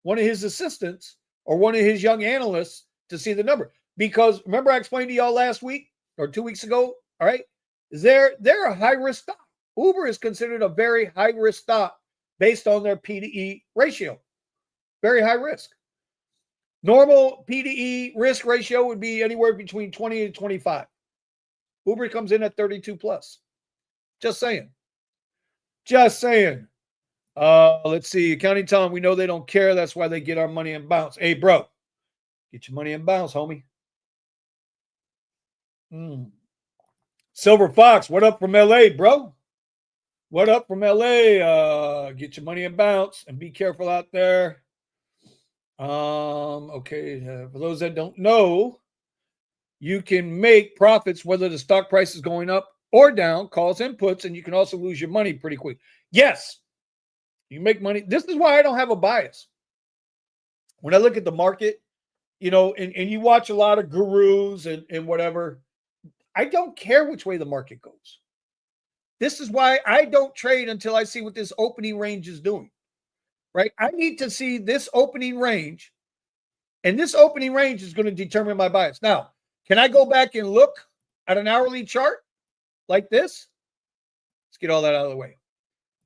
one of his assistants or one of his young analysts to see the number? Because remember, I explained to y'all last week or 2 weeks ago, all right, they're a high risk stock. Uber is considered a very high risk stock based on their P/E ratio. Very high risk. Normal P/E risk ratio would be anywhere between 20 and 25. Uber comes in at 32 plus. Just saying. Let's see. Accounting Tom, we know they don't care. That's why they get our money and bounce. Hey, bro, get your money and bounce, homie. Silver Fox, what up from LA, bro? What up from LA? Get your money and bounce, and be careful out there. Okay. For those that don't know, you can make profits whether the stock price is going up or down, calls inputs, and you can also lose your money pretty quick. Yes, you make money. This is why I don't have a bias. When I look at the market, and you watch a lot of gurus and whatever, I don't care which way the market goes. This is why I don't trade until I see what this opening range is doing, right? I need to see this opening range, and this opening range is going to determine my bias. Now, can I go back and look at an hourly chart like this? Let's get all that out of the way.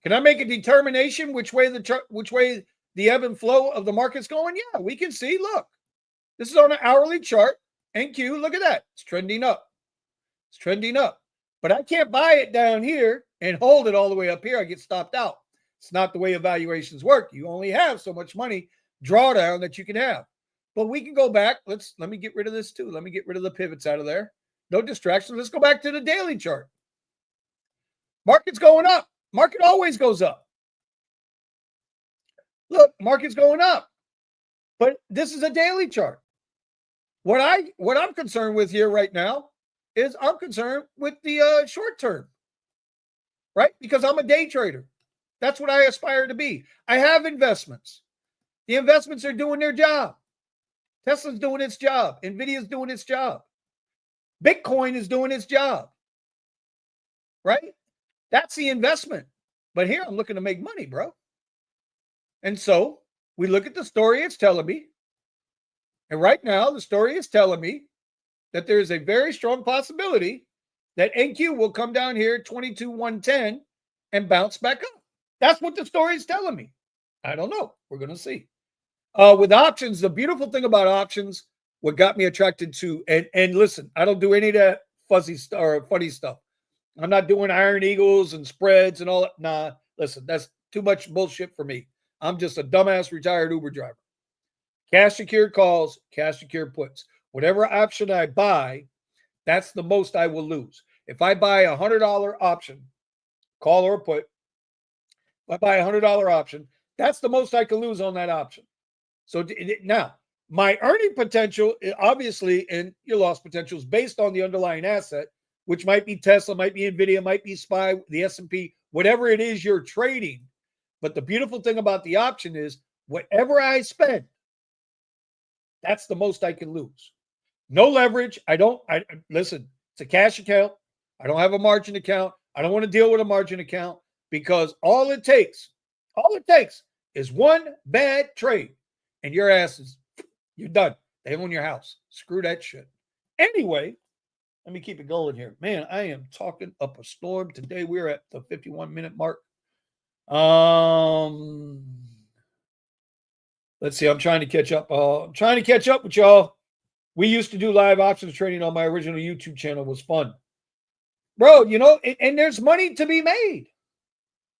Can I make a determination which way the ebb and flow of the market's going? Yeah, we can see. Look, this is on an hourly chart. NQ, look at that. It's trending up. It's trending up. But I can't buy it down here and hold it all the way up here. I get stopped out. It's not the way evaluations work. You only have so much money drawdown that you can have. But we can go back. Let me get rid of this too. Let me get rid of the pivots out of there. No distractions. Let's go back to the daily chart. Market's going up. Market always goes up. Look, market's going up. But this is a daily chart. What I'm concerned with here right now is I'm concerned with the short term, right? Because I'm a day trader. That's what I aspire to be. I have investments. The investments are doing their job. Tesla's doing its job. Nvidia's doing its job. Bitcoin is doing its job, right? That's the investment. But here I'm looking to make money, bro. And so we look at the story it's telling me. And right now, the story is telling me that there is a very strong possibility that NQ will come down here 22,110 and bounce back up. That's what the story is telling me. I don't know. We're going to see. With options, the beautiful thing about options, what got me attracted to, and listen, I don't do any of that fuzzy or funny stuff. I'm not doing iron eagles and spreads and all that. Nah, listen, that's too much bullshit for me. I'm just a dumbass retired Uber driver. Cash secured calls, cash secured puts. Whatever option I buy, that's the most I will lose. If I buy a $100 option, call or put, if I buy a $100 option, that's the most I can lose on that option. So now, my earning potential, obviously, and your loss potential is based on the underlying asset, which might be Tesla, might be Nvidia, might be SPY, the S&P, whatever it is you're trading. But the beautiful thing about the option is whatever I spend, that's the most I can lose. No leverage. I listen, it's a cash account. I don't have a margin account. I don't want to deal with a margin account because all it takes is one bad trade and your ass is, you're done. They own your house. Screw that shit. Anyway, let me keep it going here. Man, I am talking up a storm today. We're at the 51-minute mark. Let's see. I'm trying to catch up. I'm trying to catch up with y'all. We used to do live options trading on my original YouTube channel. It was fun. Bro, you know, and there's money to be made.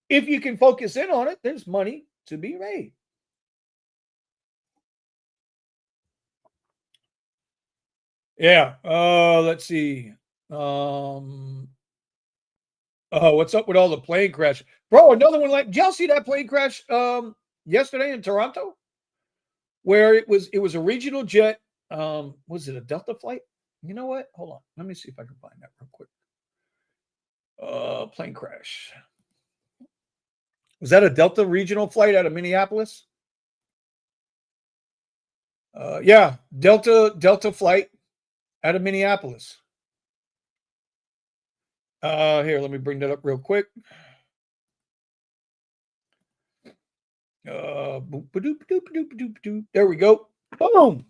If you can focus in on it, there's money to be made. Yeah. Let's see. What's up with all the plane crash? Bro, another one like, did y'all see that plane crash yesterday in Toronto? Where it was a regional jet. Was it a Delta flight? You know what? Hold on. Let me see if I can find that real quick. Plane crash. Was that a Delta regional flight out of Minneapolis? Yeah, Delta flight out of Minneapolis. Here, let me bring that up real quick. There we go. Boom.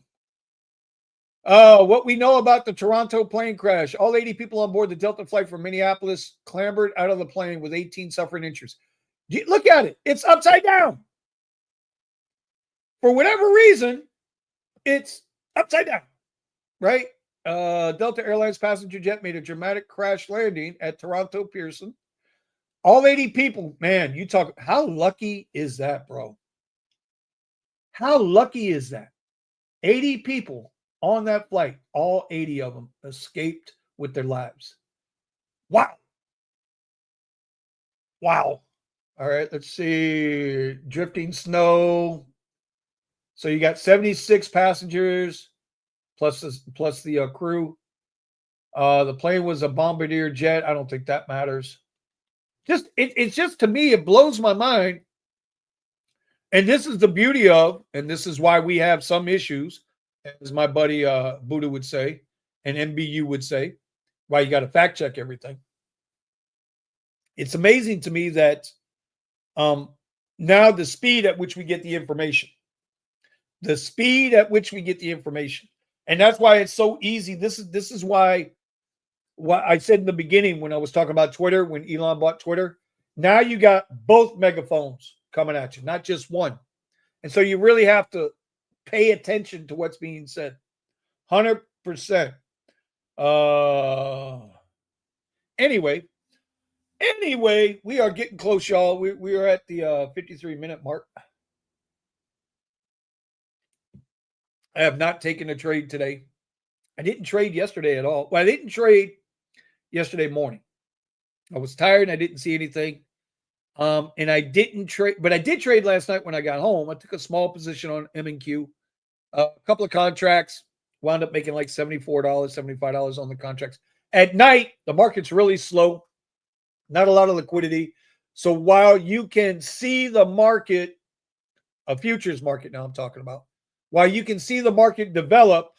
What we know about the Toronto plane crash. All 80 people on board the Delta flight from Minneapolis clambered out of the plane with 18 suffering injuries. Look at it. It's upside down. For whatever reason, it's upside down, right? Delta Airlines passenger jet made a dramatic crash landing at Toronto Pearson. All 80 people, man, you talk, how lucky is that, bro? How lucky is that? 80 people on that flight, all 80 of them escaped with their lives. Wow. Wow. All right, let's see. Drifting snow. So you got 76 passengers plus the crew. The plane was a bombardier jet. I don't think that matters. It's just, to me, it blows my mind. And this is the beauty of, and this is why we have some issues, as my buddy Buddha would say, and MBU would say, why you got to fact check everything. It's amazing to me that now the speed at which we get the information, and that's why it's so easy. This is why I said in the beginning when I was talking about Twitter, when Elon bought Twitter, now you got both megaphones coming at you, not just one. And so you really have to pay attention to what's being said. 100%. Anyway, we are getting close, y'all. We are at the 53-minute mark. I have not taken a trade today. I didn't trade yesterday at all. Well, I didn't trade yesterday morning. I was tired and I didn't see anything. And I didn't trade, but I did trade last night when I got home. I took a small position on M&Q. A couple of contracts, wound up making like $74, $75 on the contracts. At night, the market's really slow. Not a lot of liquidity. So while you can see the market, a futures market now I'm talking about, while you can see the market develop,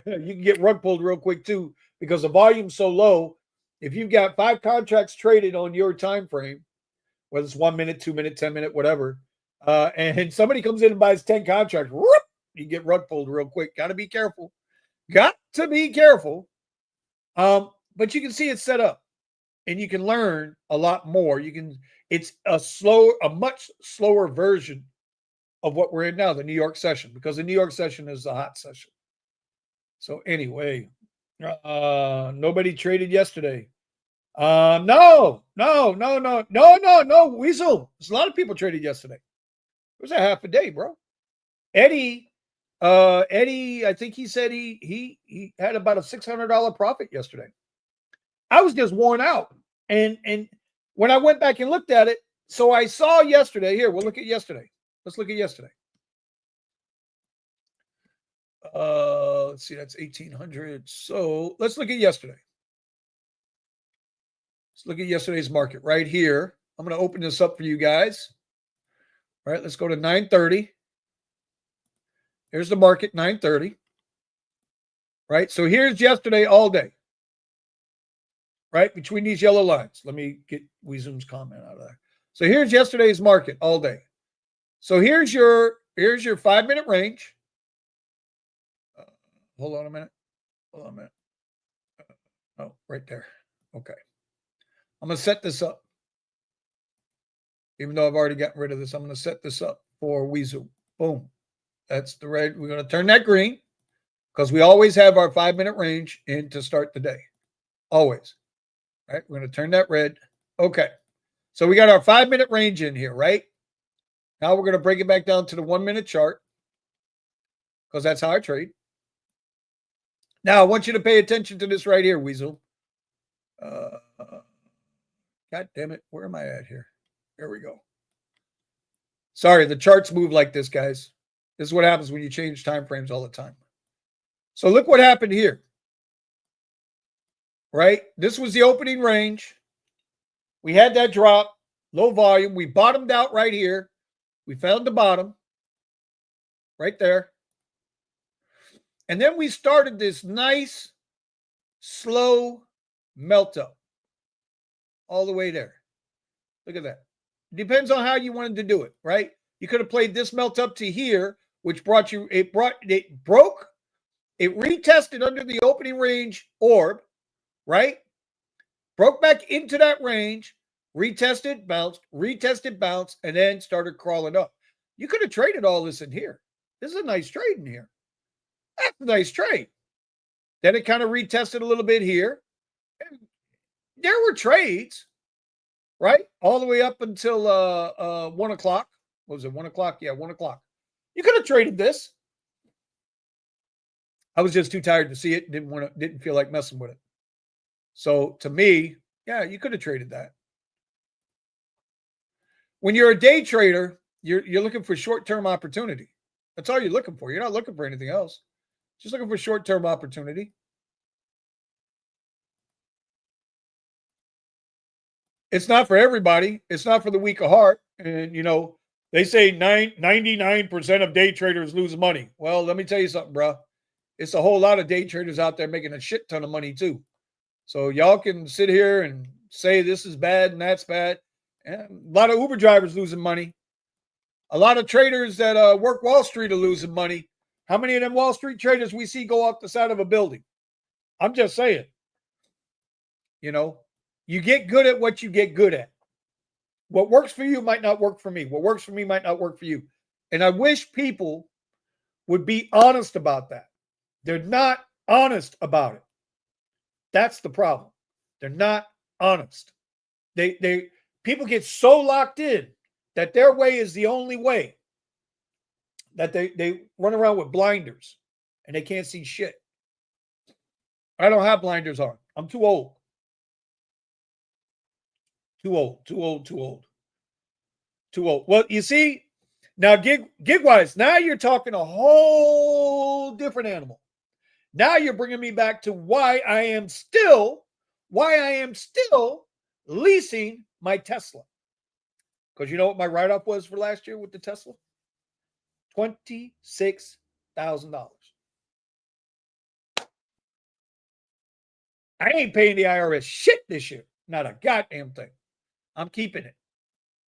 you can get rug pulled real quick too, because the volume's so low. If you've got 5 contracts traded on your time frame, whether it's 1 minute, 2 minute, 10 minute, whatever, and somebody comes in and buys 10 contracts, whoop, you get rug pulled real quick. Got to be careful. But you can see it set up, and you can learn a lot more. It's a much slower version of what we're in now, the New York session, because the New York session is the hot session. So anyway, nobody traded yesterday. No. Weasel. There's a lot of people traded yesterday. It was a half a day, bro. Eddie, I think he said he had about a $600 profit yesterday. I was just worn out. And when I went back and looked at it, so I saw yesterday. Here, we'll look at yesterday. Let's look at yesterday. Let's see, that's 1800. So let's look at yesterday. Let's look at yesterday's market right here. I'm going to open this up for you guys. All right, let's go to 9:30. Here's the market, 9:30. Right, so here's yesterday all day. Right, between these yellow lines. Let me get Weezum's comment out of there. So here's yesterday's market all day. So here's your 5-minute range. Hold on a minute. Oh, right there. Okay. I'm going to set this up. Even though I've already gotten rid of this, I'm going to set this up for Weezum. Boom. That's the red. We're going to turn that green because we always have our 5-minute range in to start the day. Always. All right. We're going to turn that red. Okay. So we got our 5-minute range in here, right? Now we're going to break it back down to the 1-minute chart because that's how I trade. Now I want you to pay attention to this right here, Weasel. God damn it. Where am I at here? There we go. Sorry, the charts move like this, guys. This is what happens when you change time frames all the time. So look what happened here. Right? This was the opening range. We had that drop, low volume. We bottomed out right here. We found the bottom right there. And then we started this nice, slow melt up all the way there. Look at that. Depends on how you wanted to do it, right? You could have played this melt up to here, which broke, it retested under the opening range orb, right? Broke back into that range, retested, bounced, and then started crawling up. You could have traded all this in here. This is a nice trade in here. That's a nice trade. Then it kind of retested a little bit here. And there were trades, right? All the way up until 1 o'clock. What was it, 1 o'clock? Yeah, 1 o'clock. You could have traded this. I was just too tired to see it. Didn't feel like messing with it. So to me, yeah, you could have traded that. When you're a day trader, you're looking for short-term opportunity. That's all you're looking for. You're not looking for anything else. Just looking for short-term opportunity. It's not for everybody. It's not for the weak of heart. And, you know, they say 99% of day traders lose money. Well, let me tell you something, bro. It's a whole lot of day traders out there making a shit ton of money too. So y'all can sit here and say this is bad and that's bad. And a lot of Uber drivers losing money. A lot of traders that work Wall Street are losing money. How many of them Wall Street traders we see go off the side of a building? I'm just saying. You know, you get good at what you get good at. What works for you might not work for me. What works for me might not work for you. And I wish people would be honest about that. They're not honest about it. That's the problem. They're not honest. People get so locked in that their way is the only way, that they run around with blinders and they can't see shit. I don't have blinders on. I'm too old. Too old. Well, you see, now gig-wise, now you're talking a whole different animal. Now you're bringing me back to why I am still leasing my Tesla. Because you know what my write-off was for last year with the Tesla? $26,000. I ain't paying the IRS shit this year. Not a goddamn thing. I'm keeping it.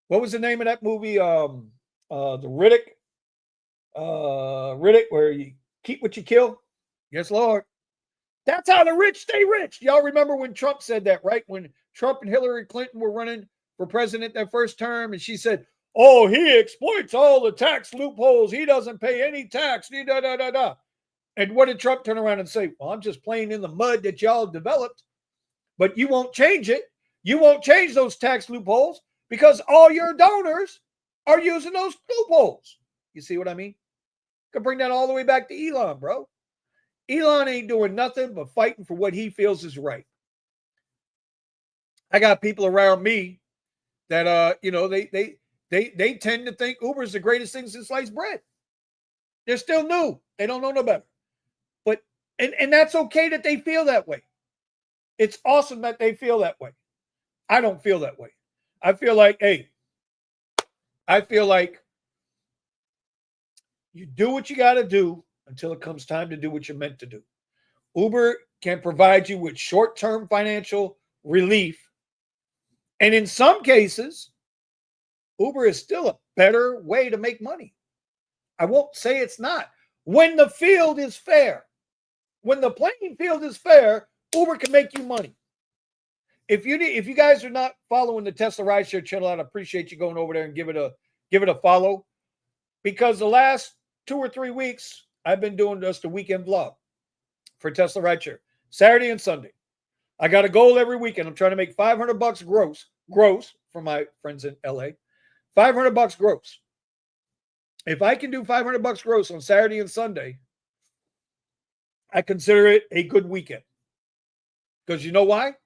What was the name of that movie? The Riddick. Riddick, where you keep what you kill. Yes, Lord. That's how the rich stay rich. Y'all remember when Trump said that, right? When Trump and Hillary Clinton were running for president their first term, and she said, oh, he exploits all the tax loopholes. He doesn't pay any tax. And what did Trump turn around and say? Well, I'm just playing in the mud that y'all developed, but you won't change it. You won't change those tax loopholes because all your donors are using those loopholes. You see what I mean? Could bring that all the way back to Elon, bro. Elon ain't doing nothing but fighting for what he feels is right. I got people around me that they tend to think Uber is the greatest thing since sliced bread. They're still new. They don't know no better. But and that's okay that they feel that way. It's awesome that they feel that way. I don't feel that way. I feel like you do what you got to do until it comes time to do what you're meant to do. Uber can provide you with short-term financial relief. And in some cases, Uber is still a better way to make money. I won't say it's not. When the field is fair, when the playing field is fair, Uber can make you money. If you guys are not following the Tesla Rideshare channel, I'd appreciate you going over there and give it a follow. Because the last 2 or 3 weeks, I've been doing just a weekend vlog for Tesla Rideshare, Saturday and Sunday. I got a goal every weekend. I'm trying to make $500 gross for my friends in LA. $500 gross. If I can do $500 gross on Saturday and Sunday, I consider it a good weekend. Because you know why?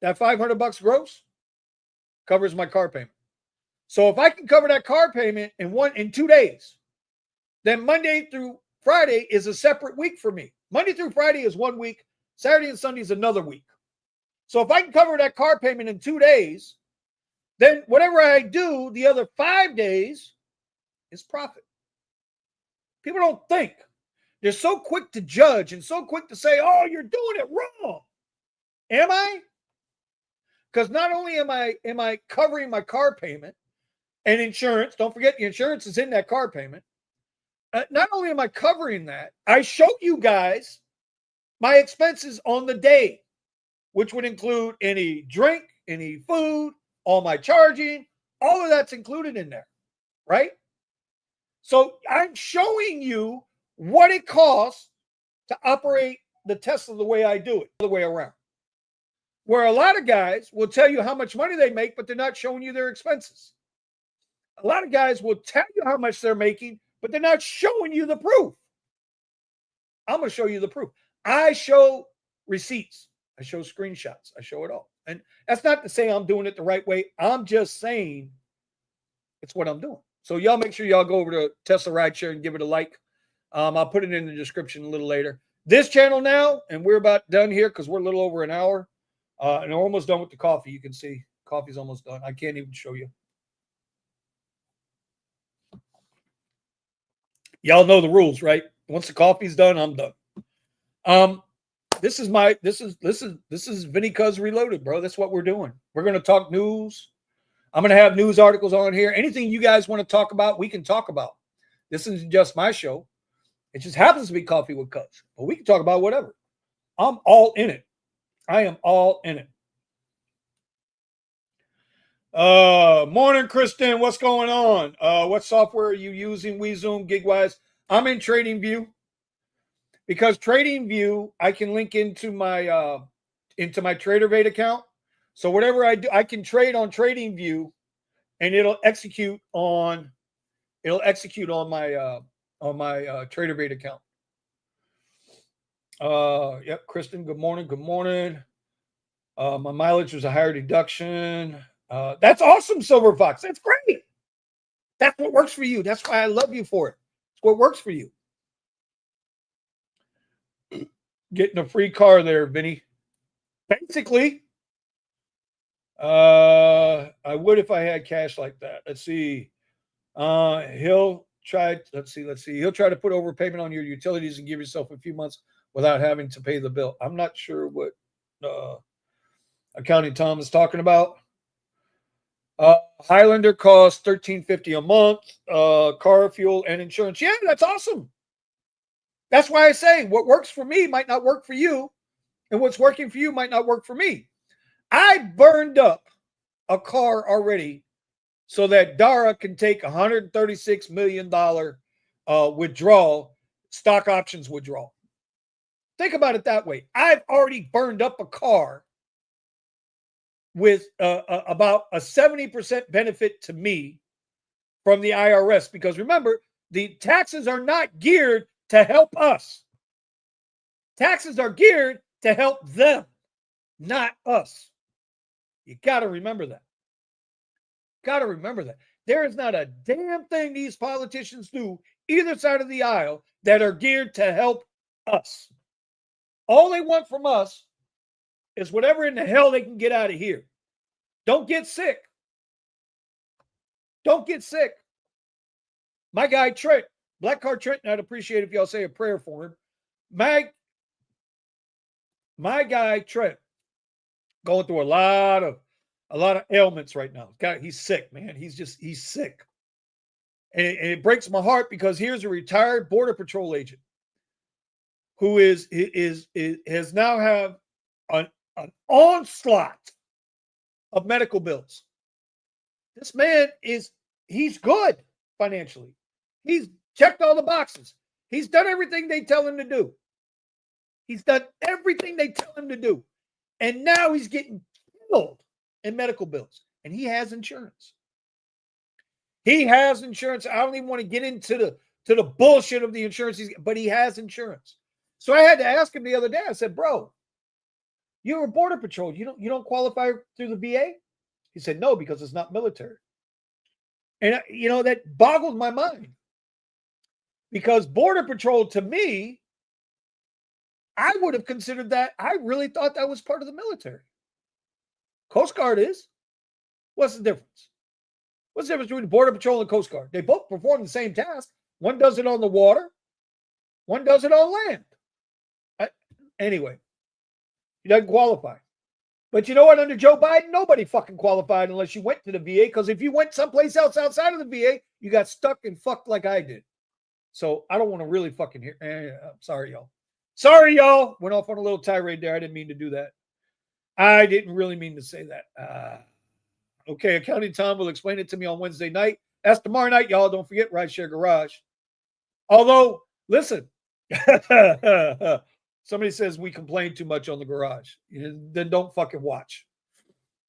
That $500 gross covers my car payment. So if I can cover that car payment in 2 days, then Monday through Friday is a separate week for me. Monday through Friday is 1 week. Saturday and Sunday is another week. So if I can cover that car payment in 2 days, then whatever I do the other 5 days is profit. People don't think. They're so quick to judge and so quick to say, oh, you're doing it wrong. Am I? Because not only am I covering my car payment and insurance, don't forget the insurance is in that car payment. Not only am I covering that, I show you guys my expenses on the day, which would include any drink, any food, all my charging, all of that's included in there, right? So I'm showing you what it costs to operate the Tesla the way I do it, the way around. Where a lot of guys will tell you how much money they make, but they're not showing you their expenses. A lot of guys will tell you how much they're making, but they're not showing you the proof. I'm going to show you the proof. I show receipts. I show screenshots. I show it all. And that's not to say I'm doing it the right way. I'm just saying it's what I'm doing. So y'all make sure y'all go over to Tesla Rideshare and give it a like. I'll put it in the description a little later. This channel now, and we're about done here because we're a little over an hour. And we're almost done with the coffee. You can see coffee's almost done. I can't even show you. Y'all know the rules, right? Once the coffee's done, I'm done. This is Vinny Kuzz Reloaded, bro. That's what we're doing. We're going to talk news. I'm going to have news articles on here. Anything you guys want to talk about, we can talk about. This isn't just my show. It just happens to be Coffee with Kuzz. But we can talk about whatever. I'm all in it. I am all in it. Morning, Kristen. What's going on? What software are you using? WeZoom, GigWise? I'm in TradingView because TradingView I can link into my TraderVate account. So whatever I do, I can trade on TradingView, and it'll execute on my TraderVate account. Yep, Kristen. Good morning. Good morning. My mileage was a higher deduction. That's awesome, Silver Fox. That's great. That's what works for you. That's why I love you for it. It's what works for you. Getting a free car there, Vinny. Basically, I would if I had cash like that. Let's see. He'll try. Let's see. He'll try to put overpayment on your utilities and give yourself a few months without having to pay the bill. I'm not sure what Accounting Tom is talking about. Highlander costs $13.50 a month. Car fuel and insurance. Yeah, that's awesome. That's why I say what works for me might not work for you, and what's working for you might not work for me. I burned up a car already so that Dara can take $136 million withdrawal, stock options withdrawal. Think about it that way. I've already burned up a car with about a 70% benefit to me from the IRS, because remember, the taxes are not geared to help us. Taxes are geared to help them, not us. You got to remember that. Got to remember that. There is not a damn thing these politicians do, either side of the aisle, that are geared to help us. All they want from us is whatever in the hell they can get out of here. Don't get sick. Don't get sick. My guy Trent, Black Card Trent, and I'd appreciate if y'all say a prayer for him. My guy Trent, going through a lot of ailments right now. He's sick, man. He's sick. And it breaks my heart, because here's a retired Border Patrol agent who has now have an onslaught of medical bills. This man he's good financially. He's checked all the boxes. He's done everything they tell him to do. He's done everything they tell him to do. And now he's getting killed in medical bills. And he has insurance. He has insurance. I don't even want to get into the bullshit of the insurance, but he has insurance. So I had to ask him the other day. I said, bro, you're a Border Patrol. You don't qualify through the VA? He said, no, because it's not military. And, that boggles my mind. Because Border Patrol, to me, I would have considered that. I really thought that was part of the military. Coast Guard is. What's the difference? What's the difference between Border Patrol and Coast Guard? They both perform the same task. One does it on the water. One does it on land. Anyway, he doesn't qualify. But you know what? Under Joe Biden, nobody fucking qualified unless you went to the VA. Because if you went someplace else outside of the VA, you got stuck and fucked like I did. So I don't want to really fucking hear. I'm sorry, y'all. Sorry, y'all. Went off on a little tirade there. I didn't mean to do that. I didn't really mean to say that. Okay, Accounting Tom will explain it to me on Wednesday night. That's tomorrow night, y'all. Don't forget Rideshare Garage. Although, listen, somebody says we complain too much on the garage. Then don't fucking watch.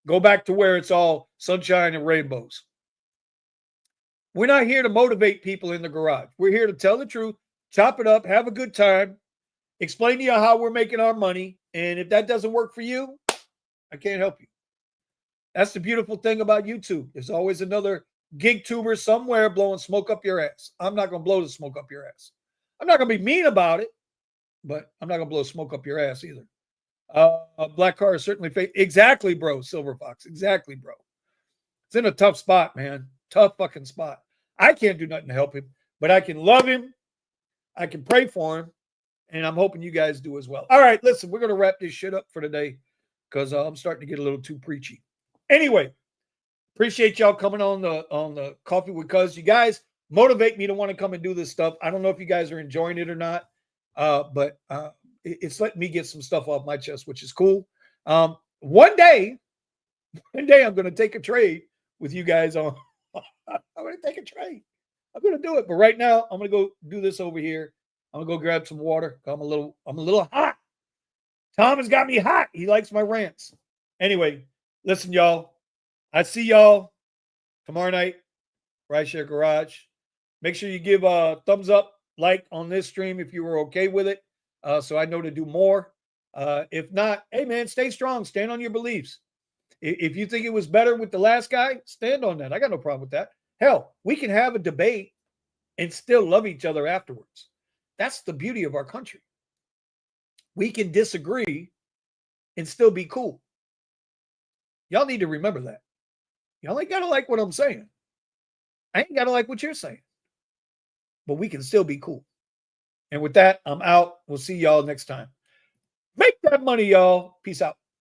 Go back to where it's all sunshine and rainbows. We're not here to motivate people in the garage. We're here to tell the truth, chop it up, have a good time, explain to you how we're making our money. And if that doesn't work for you, I can't help you. That's the beautiful thing about YouTube. There's always another gig tuber somewhere blowing smoke up your ass. I'm not going to blow the smoke up your ass. I'm not going to be mean about it, but I'm not going to blow smoke up your ass either. Black Car is certainly fake. Exactly, bro, Silver Fox. Exactly, bro. It's in a tough spot, man. Tough fucking spot. I can't do nothing to help him, but I can love him. I can pray for him, and I'm hoping you guys do as well. All right, listen, we're going to wrap this shit up for today because I'm starting to get a little too preachy. Anyway, appreciate y'all coming on the Coffee with Kuzz. You guys motivate me to want to come and do this stuff. I don't know if you guys are enjoying it or not, but it's letting me get some stuff off my chest, which is cool. One day I'm going to take a trade with you guys on. I'm going to take a trade. I'm going to do it. But right now, I'm going to go do this over here. I'm going to go grab some water. I'm a little hot. Tom has got me hot. He likes my rants. Anyway, listen, y'all. I see y'all tomorrow night. Rideshare Garage. Make sure you give a thumbs up, like on this stream if you were okay with it, so I know to do more. If not, hey, man, stay strong. Stand on your beliefs. If you think it was better with the last guy, stand on that. I got no problem with that. Hell, we can have a debate and still love each other afterwards. That's the beauty of our country. We can disagree and still be cool. Y'all need to remember that. Y'all ain't got to like what I'm saying. I ain't got to like what you're saying. But we can still be cool. And with that, I'm out. We'll see y'all next time. Make that money, y'all. Peace out.